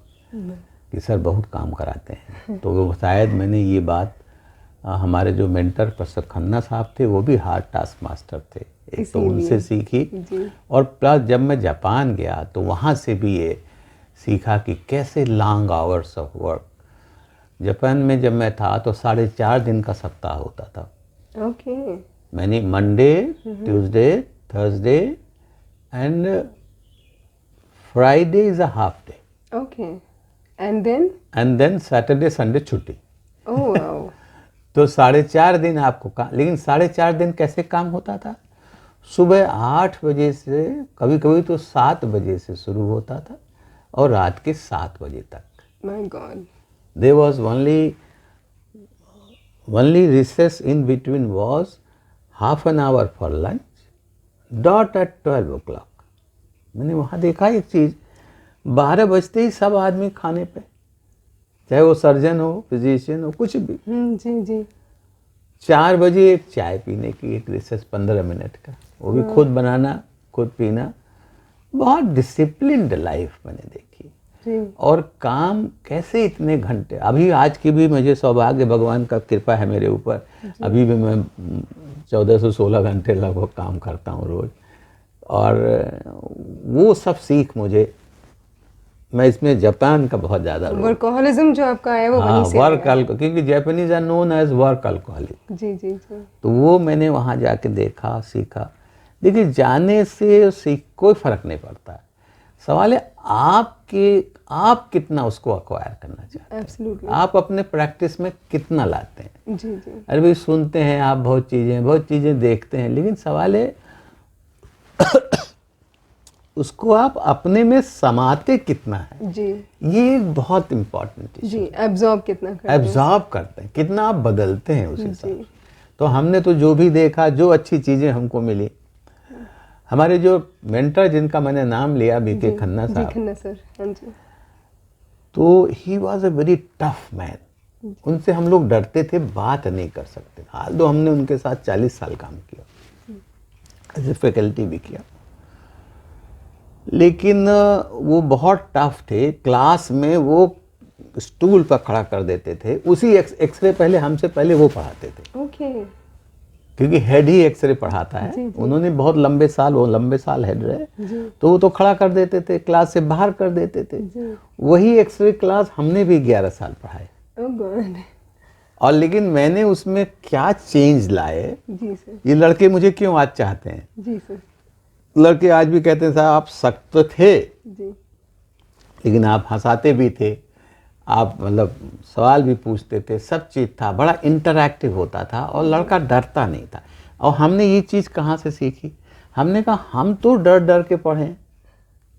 कि सर बहुत काम कराते हैं। तो वो शायद मैंने ये बात हमारे जो मेंटर प्रोफेसर खन्ना साहब थे वो भी हार्ड टास्क मास्टर थे, एक तो उनसे सीखी, और प्लस जब मैं जापान गया तो वहाँ से भी ये सीखा कि कैसे long hours of work. Japan में जब मैं था तो 4.5 दिन का सप्ताह होता था। ओके। मैंने Monday, Tuesday, Thursday and Friday is a half day. Okay. And then Saturday Sunday छुट्टी। Oh wow. तो 4.5 दिन आपको काम, लेकिन 4.5 दिन कैसे काम होता था? सुबह 8 बजे से कभी कभी तो 7 बजे से शुरू होता था और रात के 7 बजे तक. My God. There was only recess in between was half an hour for lunch, dot at 12 o'clock. मैंने वहाँ देखा एक चीज़, 12 बजते ही सब आदमी खाने पे, चाहे वो सर्जन हो, फिजिशियन हो, कुछ भी. जी जी. 4 बजे एक चाय पीने की एक रिसेस 15 मिनट का, वो भी खुद बनाना खुद पीना. बहुत डिसिप्लिन्ड लाइफ मैंने देखी. जी. और काम कैसे इतने घंटे, अभी आज की भी मुझे सौभाग्य, भगवान का कृपा है मेरे ऊपर, अभी भी मैं 14 से 16 घंटे लगभग काम करता हूँ रोज. और वो सब सीख मुझे, मैं इसमें जापान का बहुत ज़्यादा वर्कहोलिज्म जो आपका है वो वहीं से वर्क अल्कोहल, क्योंकि Japanese are known as work alcoholic. जी जी जी. तो वो मैंने वहाँ जाके देखा, सीखा. देखिए, जाने से सीख कोई फर्क नहीं पड़ता है. सवाल है आप कितना उसको अक्वायर करना चाहते हैं. एब्सोल्युटली. आप अपने प्रैक्टिस में कितना लाते हैं. जी जी. अरे भाई, सुनते हैं आप बहुत चीज़ें देखते हैं, लेकिन सवाल है उसको आप अपने में समाते कितना है. जी. ये एक बहुत इम्पोर्टेंट जी. एब्जॉर्ब कितना करते हैं. एब्जॉर्ब करते हैं, कितना आप बदलते हैं उस हिसाब जी. से. तो हमने तो जो भी देखा, जो अच्छी चीज़ें हमको मिली, हमारे जो मेंटर जिनका मैंने नाम लिया, बीके खन्ना जी साहब, खन्ना सर. हाँ जी. तो he was a very tough man. उनसे हम लोग डरते थे, बात नहीं कर सकते. हाल तो हमने उनके साथ 40 साल काम किया, एज ए फैकल्टी भी किया, लेकिन वो बहुत टफ थे. क्लास में वो स्टूल पर खड़ा कर देते थे. उसी एक्सरे पहले हमसे पहले वो पढ़ाते थे. ओके. क्योंकि हेड ही एक्सरे पढ़ाता है. जी, जी. उन्होंने बहुत लंबे साल हेड रहे, जी. तो वो तो खड़ा कर देते थे, क्लास से बाहर कर देते थे. जी. वही एक्सरे क्लास हमने भी 11 साल पढ़ाए. ओह गॉड. और लेकिन मैंने उसमें क्या चेंज लाए. जी सर. ये लड़के मुझे क्यों आज चाहते हैं. जी सर. लड़के आज भी कहते हैं, साहब आप सख्त थे, जी. लेकिन आप हंसाते भी थे, आप मतलब सवाल भी पूछते थे, सब चीज़ था, बड़ा इंटरैक्टिव होता था और लड़का डरता नहीं था. और हमने ये चीज़ कहाँ से सीखी, हमने कहा हम तो डर डर के पढ़े,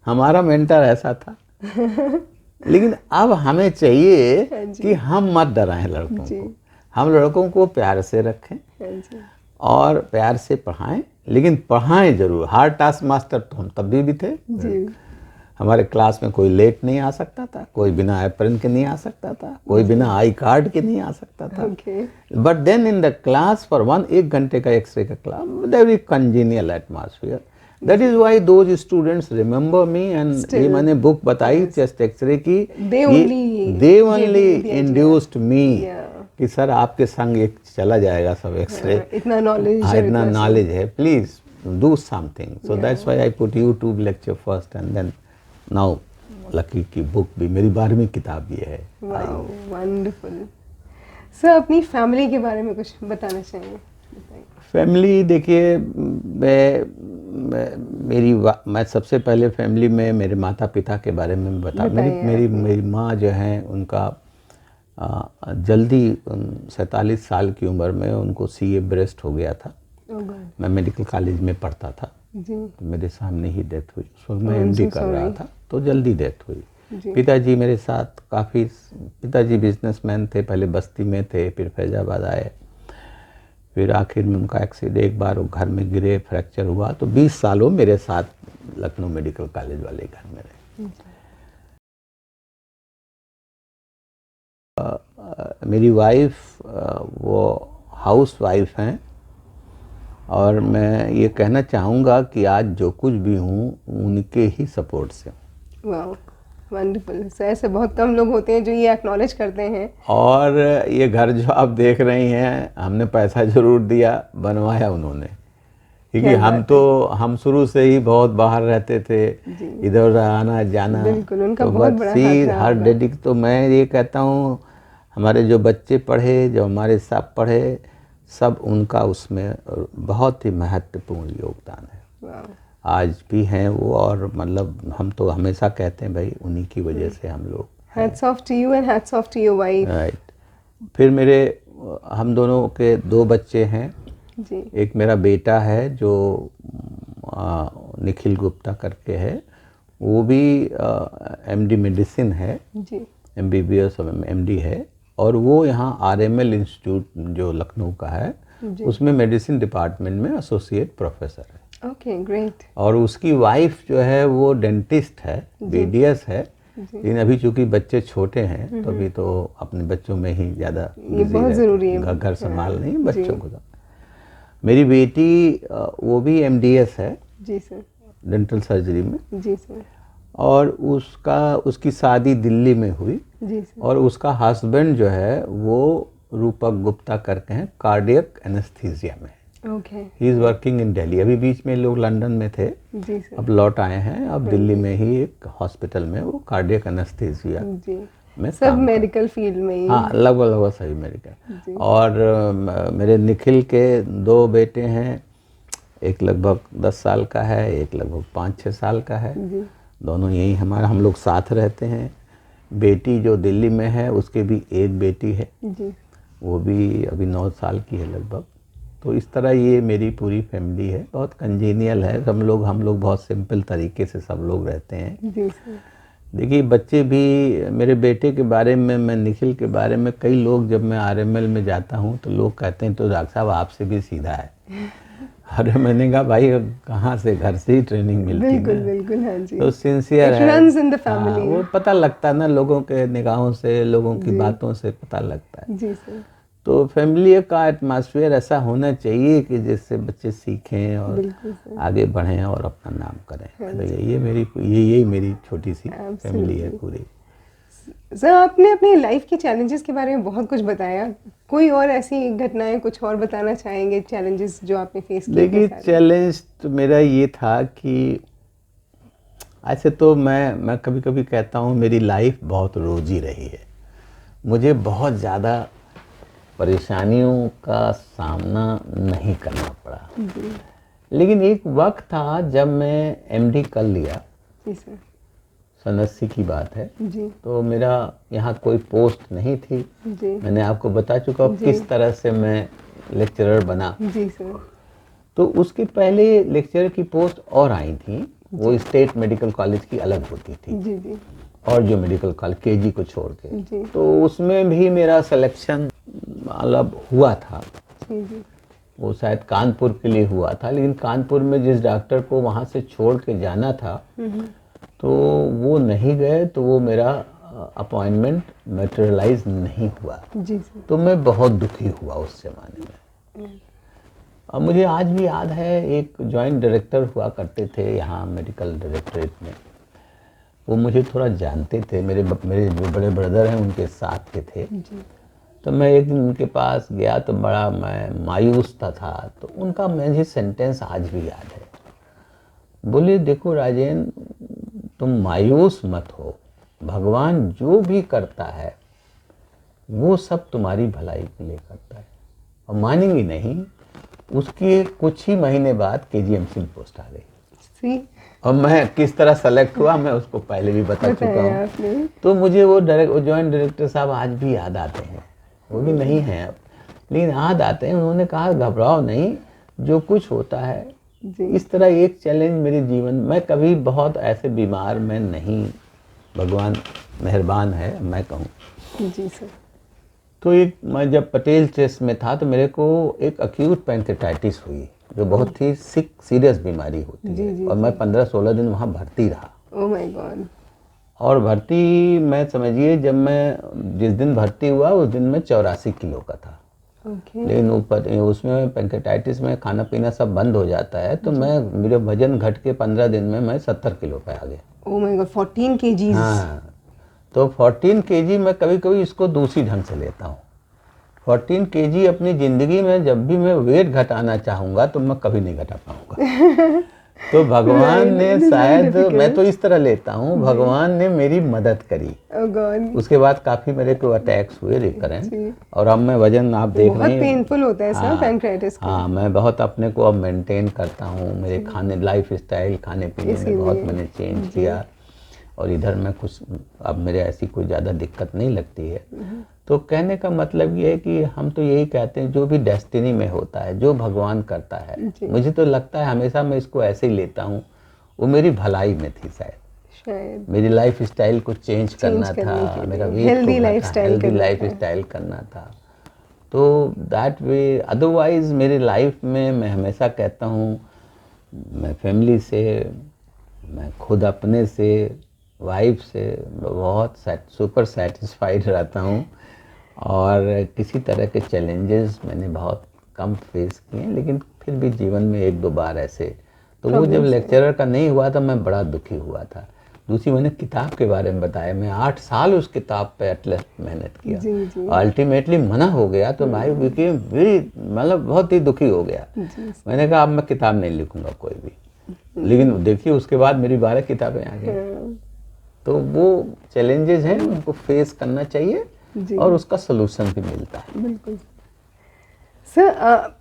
हमारा मेंटर ऐसा था. लेकिन अब हमें चाहिए कि हम मत डराएं लड़कों को, हम लड़कों को प्यार से रखें और प्यार से पढ़ाएं, लेकिन पढ़ाएं जरूर. हार्ड टास्क मास्टर तो हम तब भी थे. जी. हमारे क्लास में कोई लेट नहीं आ सकता था, कोई बिना एप्रन के नहीं आ सकता था, कोई बिना आई कार्ड के नहीं आ सकता था. But then in the class for 1 घंटे का एक्सरे का class, very congenial atmosphere. That is why those students remember me. And ये मैंने बुक बताई चेस्ट एक्सरे की, दे ओनली इंड्यूस्ड मी कि सर आपके संग एक चला जाएगा सब एक्सरे. इतना नॉलेज है, please do something. So that's why I put YouTube lecture first and then now lucky की बुक भी, मेरी 12वीं किताब भी है. वंडरफुल. सर, अपनी फैमिली के बारे में कुछ बताना चाहिए. फैमिली देखिए, मैं सबसे पहले फैमिली में मेरे माता पिता के बारे में बता. मेरी माँ जो है, उनका जल्दी 47 साल की उम्र में उनको CA ब्रेस्ट हो गया था. मैं मेडिकल कॉलेज में पढ़ता था जी. तो मेरे सामने ही डेथ हुई. उस वक्त मैं MD कर रहा था, तो जल्दी डेथ हुई. पिताजी मेरे साथ काफ़ी, पिताजी बिजनेसमैन थे, पहले बस्ती में थे, फिर फैजाबाद आए, फिर आखिर में उनका एक्सीडेंट, एक बार वो घर में गिरे, फ्रैक्चर हुआ, तो 20 साल वो मेरे साथ लखनऊ मेडिकल कॉलेज वाले घर में रहे. मेरी वाइफ वो हाउस वाइफ हैं, और मैं ये कहना चाहूँगा कि आज जो कुछ भी हूँ उनके ही सपोर्ट से. वाह, वंडरफुल. ऐसे बहुत कम लोग होते हैं जो ये एक्नॉलेज करते हैं. और ये घर जो आप देख रही हैं, हमने पैसा ज़रूर दिया, बनवाया उन्होंने, क्योंकि हम शुरू से ही बहुत बाहर रहते थे, इधर आना जाना. बिल्कुल, उनका बहुत बड़ा हाथ था. हर डेडिक, तो मैं ये कहता हूँ, हमारे जो बच्चे पढ़े, जो हमारे साथ पढ़े, सब उनका उसमें बहुत ही महत्वपूर्ण योगदान है. आज भी हैं वो, और मतलब हम तो हमेशा कहते हैं भाई उन्हीं की वजह से हम लोग. Hats off to you and hats off to your wife. Right. फिर मेरे हम दोनों के 2 बच्चे हैं। जी एक मेरा बेटा है जो निखिल गुप्ता करके है, वो भी एमडी मेडिसिन है, जी एमबीबीएस और एमडी है, और वो यहाँ आरएमएल इंस्टीट्यूट जो लखनऊ का है जी उसमें मेडिसिन डिपार्टमेंट में एसोसिएट प्रोफेसर है। Okay great. और उसकी वाइफ जो है वो डेंटिस्ट है, बीडीएस है, लेकिन अभी चूंकि बच्चे छोटे हैं तो अभी तो अपने बच्चों में ही ज़्यादा ये बहुत ज़रूरी है घर संभाल नहीं बच्चों को। मेरी बेटी वो भी एमडीएस है जी सर। डेंटल सर्जरी में, जी सर। और उसकी शादी दिल्ली में हुई, जी सर। और उसका हस्बैंड जो है वो रूपक गुप्ता करके हैं, कार्डियक एनेस्थीसिया में। Okay he is working in Delhi. अभी बीच में लोग लंदन में थे, जी सर। अब लौट आए हैं, अब दिल्ली में ही एक हॉस्पिटल में वो कार्डियक एनेस्थीसिया जी में सब मेडिकल फील्ड में ही। हाँ लगभग सही मेडिकल। जी। और मेरे निखिल के 2 बेटे हैं, एक लगभग 10 साल का है, एक लगभग 5-6 साल का है। जी दोनों यही हम लोग साथ रहते हैं। बेटी जो दिल्ली में है उसके भी एक बेटी है, जी वो भी अभी 9 साल की है लगभग। तो इस तरह ये मेरी पूरी फैमिली है, बहुत कंजीनियल है हम लोग बहुत सिंपल तरीके से सब लोग रहते हैं। जी सर। देखिए बच्चे भी, मेरे बेटे के बारे में, मैं निखिल के बारे में, कई लोग जब मैं आरएमएल में जाता हूँ तो लोग कहते हैं तो डॉक्टर साहब आपसे भी सीधा है। अरे मैंने कहा भाई कहाँ से, घर से ही ट्रेनिंग मिलती है। बिल्कुल बिल्कुल हाँ जी। तो सिंसियर It है। runs in the हाँ, family। वो पता लगता है ना, लोगों के निगाहों से, लोगों की बातों से पता लगता है। जी सर। तो फैमिली का एटमॉस्फेयर ऐसा होना चाहिए कि जिससे बच्चे सीखें और बिल्कुल सर। आगे बढ़ें और अपना नाम करें। तो यही मेरी छोटी सी फैमिली है पूरी। सर आपने अपनी लाइफ के चैलेंजेस के बारे में बहुत कुछ बताया, कोई और ऐसी घटनाएं कुछ और बताना चाहेंगे, चैलेंजेस जो आपने फेस किए? देखिए चैलेंज तो मेरा ये था कि ऐसे तो मैं कभी कभी कहता हूँ मेरी लाइफ बहुत रोजी रही है, मुझे बहुत ज़्यादा परेशानियों का सामना नहीं करना पड़ा। लेकिन एक वक्त था जब मैं एमडी कर लिया, जी सर। 80 की बात है, जी तो मेरा यहाँ कोई पोस्ट नहीं थी। जी मैंने आपको बता चुका हूँ किस तरह से मैं लेक्चरर बना। जी सर। तो उसके पहले लेक्चरर की पोस्ट और आई थी, वो स्टेट मेडिकल कॉलेज की अलग होती थी, जी जी और जो मेडिकल कॉलेज केजी को छोड़ के, जी तो उसमें भी मेरा सिलेक्शन मतलब हुआ था। जी जी वो शायद कानपुर के लिए हुआ था, लेकिन कानपुर में जिस डॉक्टर को वहाँ से छोड़ के जाना था तो वो नहीं गए, तो वो मेरा अपॉइंटमेंट मटेरियलाइज नहीं हुआ। जी सर। तो मैं बहुत दुखी हुआ उस ज़माने में। अब मुझे आज भी याद है, एक जॉइंट डायरेक्टर हुआ करते थे यहाँ मेडिकल डायरेक्टरेट में, वो मुझे थोड़ा जानते थे, मेरे जो बड़े ब्रदर हैं उनके साथ के थे। तो मैं एक दिन उनके पास गया तो बड़ा मैं मायूस था तो उनका मुझे सेंटेंस आज भी याद है। बोले देखो राजेन, तुम मायूस मत हो, भगवान जो भी करता है वो सब तुम्हारी भलाई के लिए करता है। और मानेंगी नहीं, उसके कुछ ही महीने बाद केजीएमसी में पोस्ट आ गई। और मैं किस तरह सेलेक्ट हुआ मैं उसको पहले भी बता चुका हूँ। तो मुझे वो जॉइंट डायरेक्टर साहब आज भी याद आते हैं, वो भी नहीं हैं अब, लेकिन याद आते हैं। उन्होंने कहा घबराओ नहीं, जो कुछ होता है। इस तरह एक चैलेंज मेरे जीवन में, कभी बहुत ऐसे बीमार में नहीं, भगवान मेहरबान है मैं कहूँ। जी सर। तो एक मैं जब पटेल ट्रस्ट में था तो मेरे को एक एक्यूट पैंक्रेटाइटिस हुई, जो बहुत ही सीरियस बीमारी होती है, और मैं 15-16 दिन वहाँ भर्ती रहा। Oh my God. और भर्ती मैं समझिए, जब मैं जिस दिन भर्ती हुआ उस दिन मैं 84 किलो का था। लेकिन ऊपर उसमें पैंक्रेटाइटिस में खाना पीना सब बंद हो जाता है, तो मेरा वजन घट के 15 दिन में मैं 70 किलो पे आ गया। Oh my God, 14 kgs। हाँ, तो 14 kg मैं कभी कभी इसको दूसरी ढंग से लेता हूँ। 14 kg अपनी ज़िंदगी में जब भी मैं वेट घटाना चाहूँगा तो मैं कभी नहीं घटा पाऊँगा। तो भगवान ने शायद, मैं तो इस तरह लेता हूँ, भगवान ने मेरी मदद करी। उसके बाद काफ़ी मेरे को अटैक्स हुए रिकरेंट, और अब मैं वजन आप देख रहे हैं, बहुत पेनफुल होता है सर पैंक्रेटिस का। हाँ, मैं बहुत अपने को अब मेंटेन करता हूँ। मेरे खाने, लाइफ स्टाइल, खाने पीने में बहुत मैंने चेंज किया, और इधर मैं कुछ अब मेरे ऐसी कोई ज़्यादा दिक्कत नहीं लगती है। तो कहने का मतलब ये है कि हम तो यही कहते हैं जो भी डेस्टिनी में होता है, जो भगवान करता है, जी। मुझे तो लगता है हमेशा मैं इसको ऐसे ही लेता हूँ, वो मेरी भलाई में थी शायद। मेरी लाइफ स्टाइल को चेंज करना था, मेरा वेट हेल्दी को life style healthy life style करना था। तो दैट वे, अदरवाइज मेरी लाइफ में मैं हमेशा कहता हूँ, मैं फैमिली से, मैं खुद अपने से, वाइफ से बहुत सुपर सेटिस्फाइड रहता हूँ। और किसी तरह के चैलेंजेस मैंने बहुत कम फेस किए हैं, लेकिन फिर भी जीवन में एक दो बार ऐसे, तो वो जब लेक्चरर का नहीं हुआ तो मैं बड़ा दुखी हुआ था। दूसरी मैंने किताब के बारे में बताया, मैं 8 साल उस किताब पे एटलीस्ट मेहनत किया, अल्टीमेटली मना हो गया तो भाई बिकेम वेरी, मतलब बहुत ही दुखी हो गया। मैंने कहा अब मैं किताब नहीं लिखूंगा कोई भी, लेकिन देखिए उसके बाद मेरी 12 किताबें आ गई। तो वो चैलेंजेस हैं, उनको फेस करना चाहिए और उसका सलूशन भी मिलता है। बिल्कुल सर,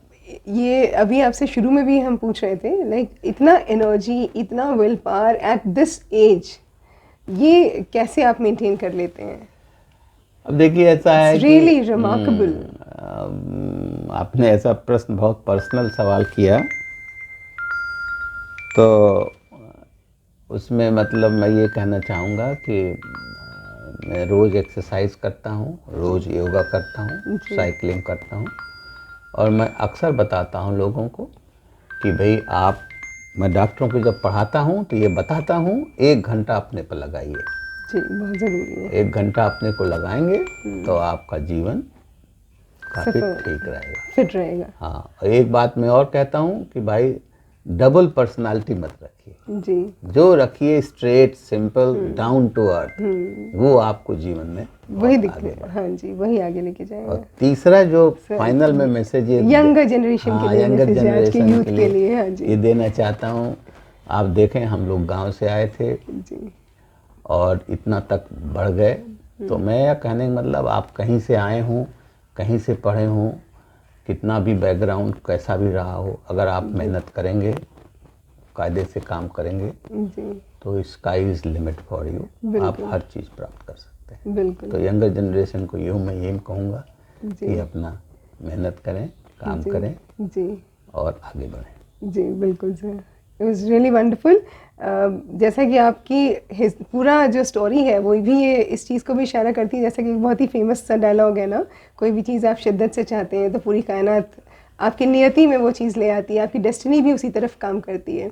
ये अभी आपसे शुरू में भी हम पूछ रहे थे, लाइक इतना एनर्जी, इतना will power at this age, ये कैसे आप मेंटेन कर लेते हैं? अब देखिए ऐसा है कि रियली रिमार्केबल। आपने ऐसा प्रश्न, बहुत पर्सनल सवाल किया, तो उसमें मतलब मैं ये कहना चाहूँगा कि मैं रोज़ एक्सरसाइज करता हूँ, रोज़ योगा करता हूँ, साइकिलिंग करता हूँ, और मैं अक्सर बताता हूँ लोगों को कि भाई आप, मैं डॉक्टरों को जब पढ़ाता हूँ तो ये बताता हूँ 1 घंटा अपने पर लगाइए। जी, बहुत ज़रूरी है। 1 घंटा अपने को लगाएंगे तो आपका जीवन काफ़ी ठीक रहेगा, फिट रहेगा। हाँ, और एक बात मैं और कहता हूँ कि भाई डबल पर्सनालिटी मत रखिए जी, जो रखिए straight, simple, down to earth, वो आपको जीवन में वही दिखते हैं। हाँ जी, वही आगे लेके जाएगा। और तीसरा जो फाइनल में मैसेज ये यंगर जनरेशन के लिए, यंगर मैसेज आज के जनरेशन यूथ के के लिए, लिए हाँ जी, ये देना चाहता हूँ। आप देखें हम लोग गांव से आए थे जी, और इतना तक बढ़ गए, तो मैं यह कहने का मतलब आप कहीं से आए हों, कहीं से पढ़े हों, कितना भी बैकग्राउंड कैसा भी रहा हो, अगर आप मेहनत करेंगे, कायदे से काम करेंगे, जी, तो sky is limit for you, आप हर चीज़ प्राप्त कर सकते हैं। बिल्कुल। तो यंगर जनरेशन को यूँ मैं यही कहूँगा कि अपना मेहनत करें, काम करें जी, और आगे बढ़ें। जी, बिल्कुल sir, it was really wonderful. जैसा कि आपकी पूरा जो स्टोरी है वो भी ये इस चीज़ को भी इशारा करती है, जैसा कि बहुत ही फेमस सा डायलॉग है ना, कोई भी चीज़ आप शिद्दत से चाहते हैं तो पूरी कायनात आपकी नियति में वो चीज़ ले आती है, आपकी डेस्टिनी भी उसी तरफ काम करती है।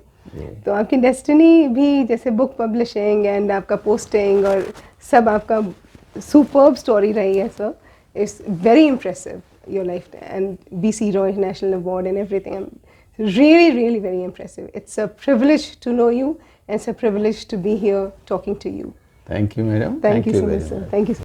तो आपकी डेस्टिनी भी जैसे बुक पब्लिशिंग एंड आपका पोस्टिंग और सब आपका सुपर्ब स्टोरी रही है sir. It's very impressive your life and BC Roy National Award and everything. Really, really very impressive. It's a privilege to know you and it's a privilege to be here talking to you. Thank you, madam. Thank you so very much, sir. much. Thank you.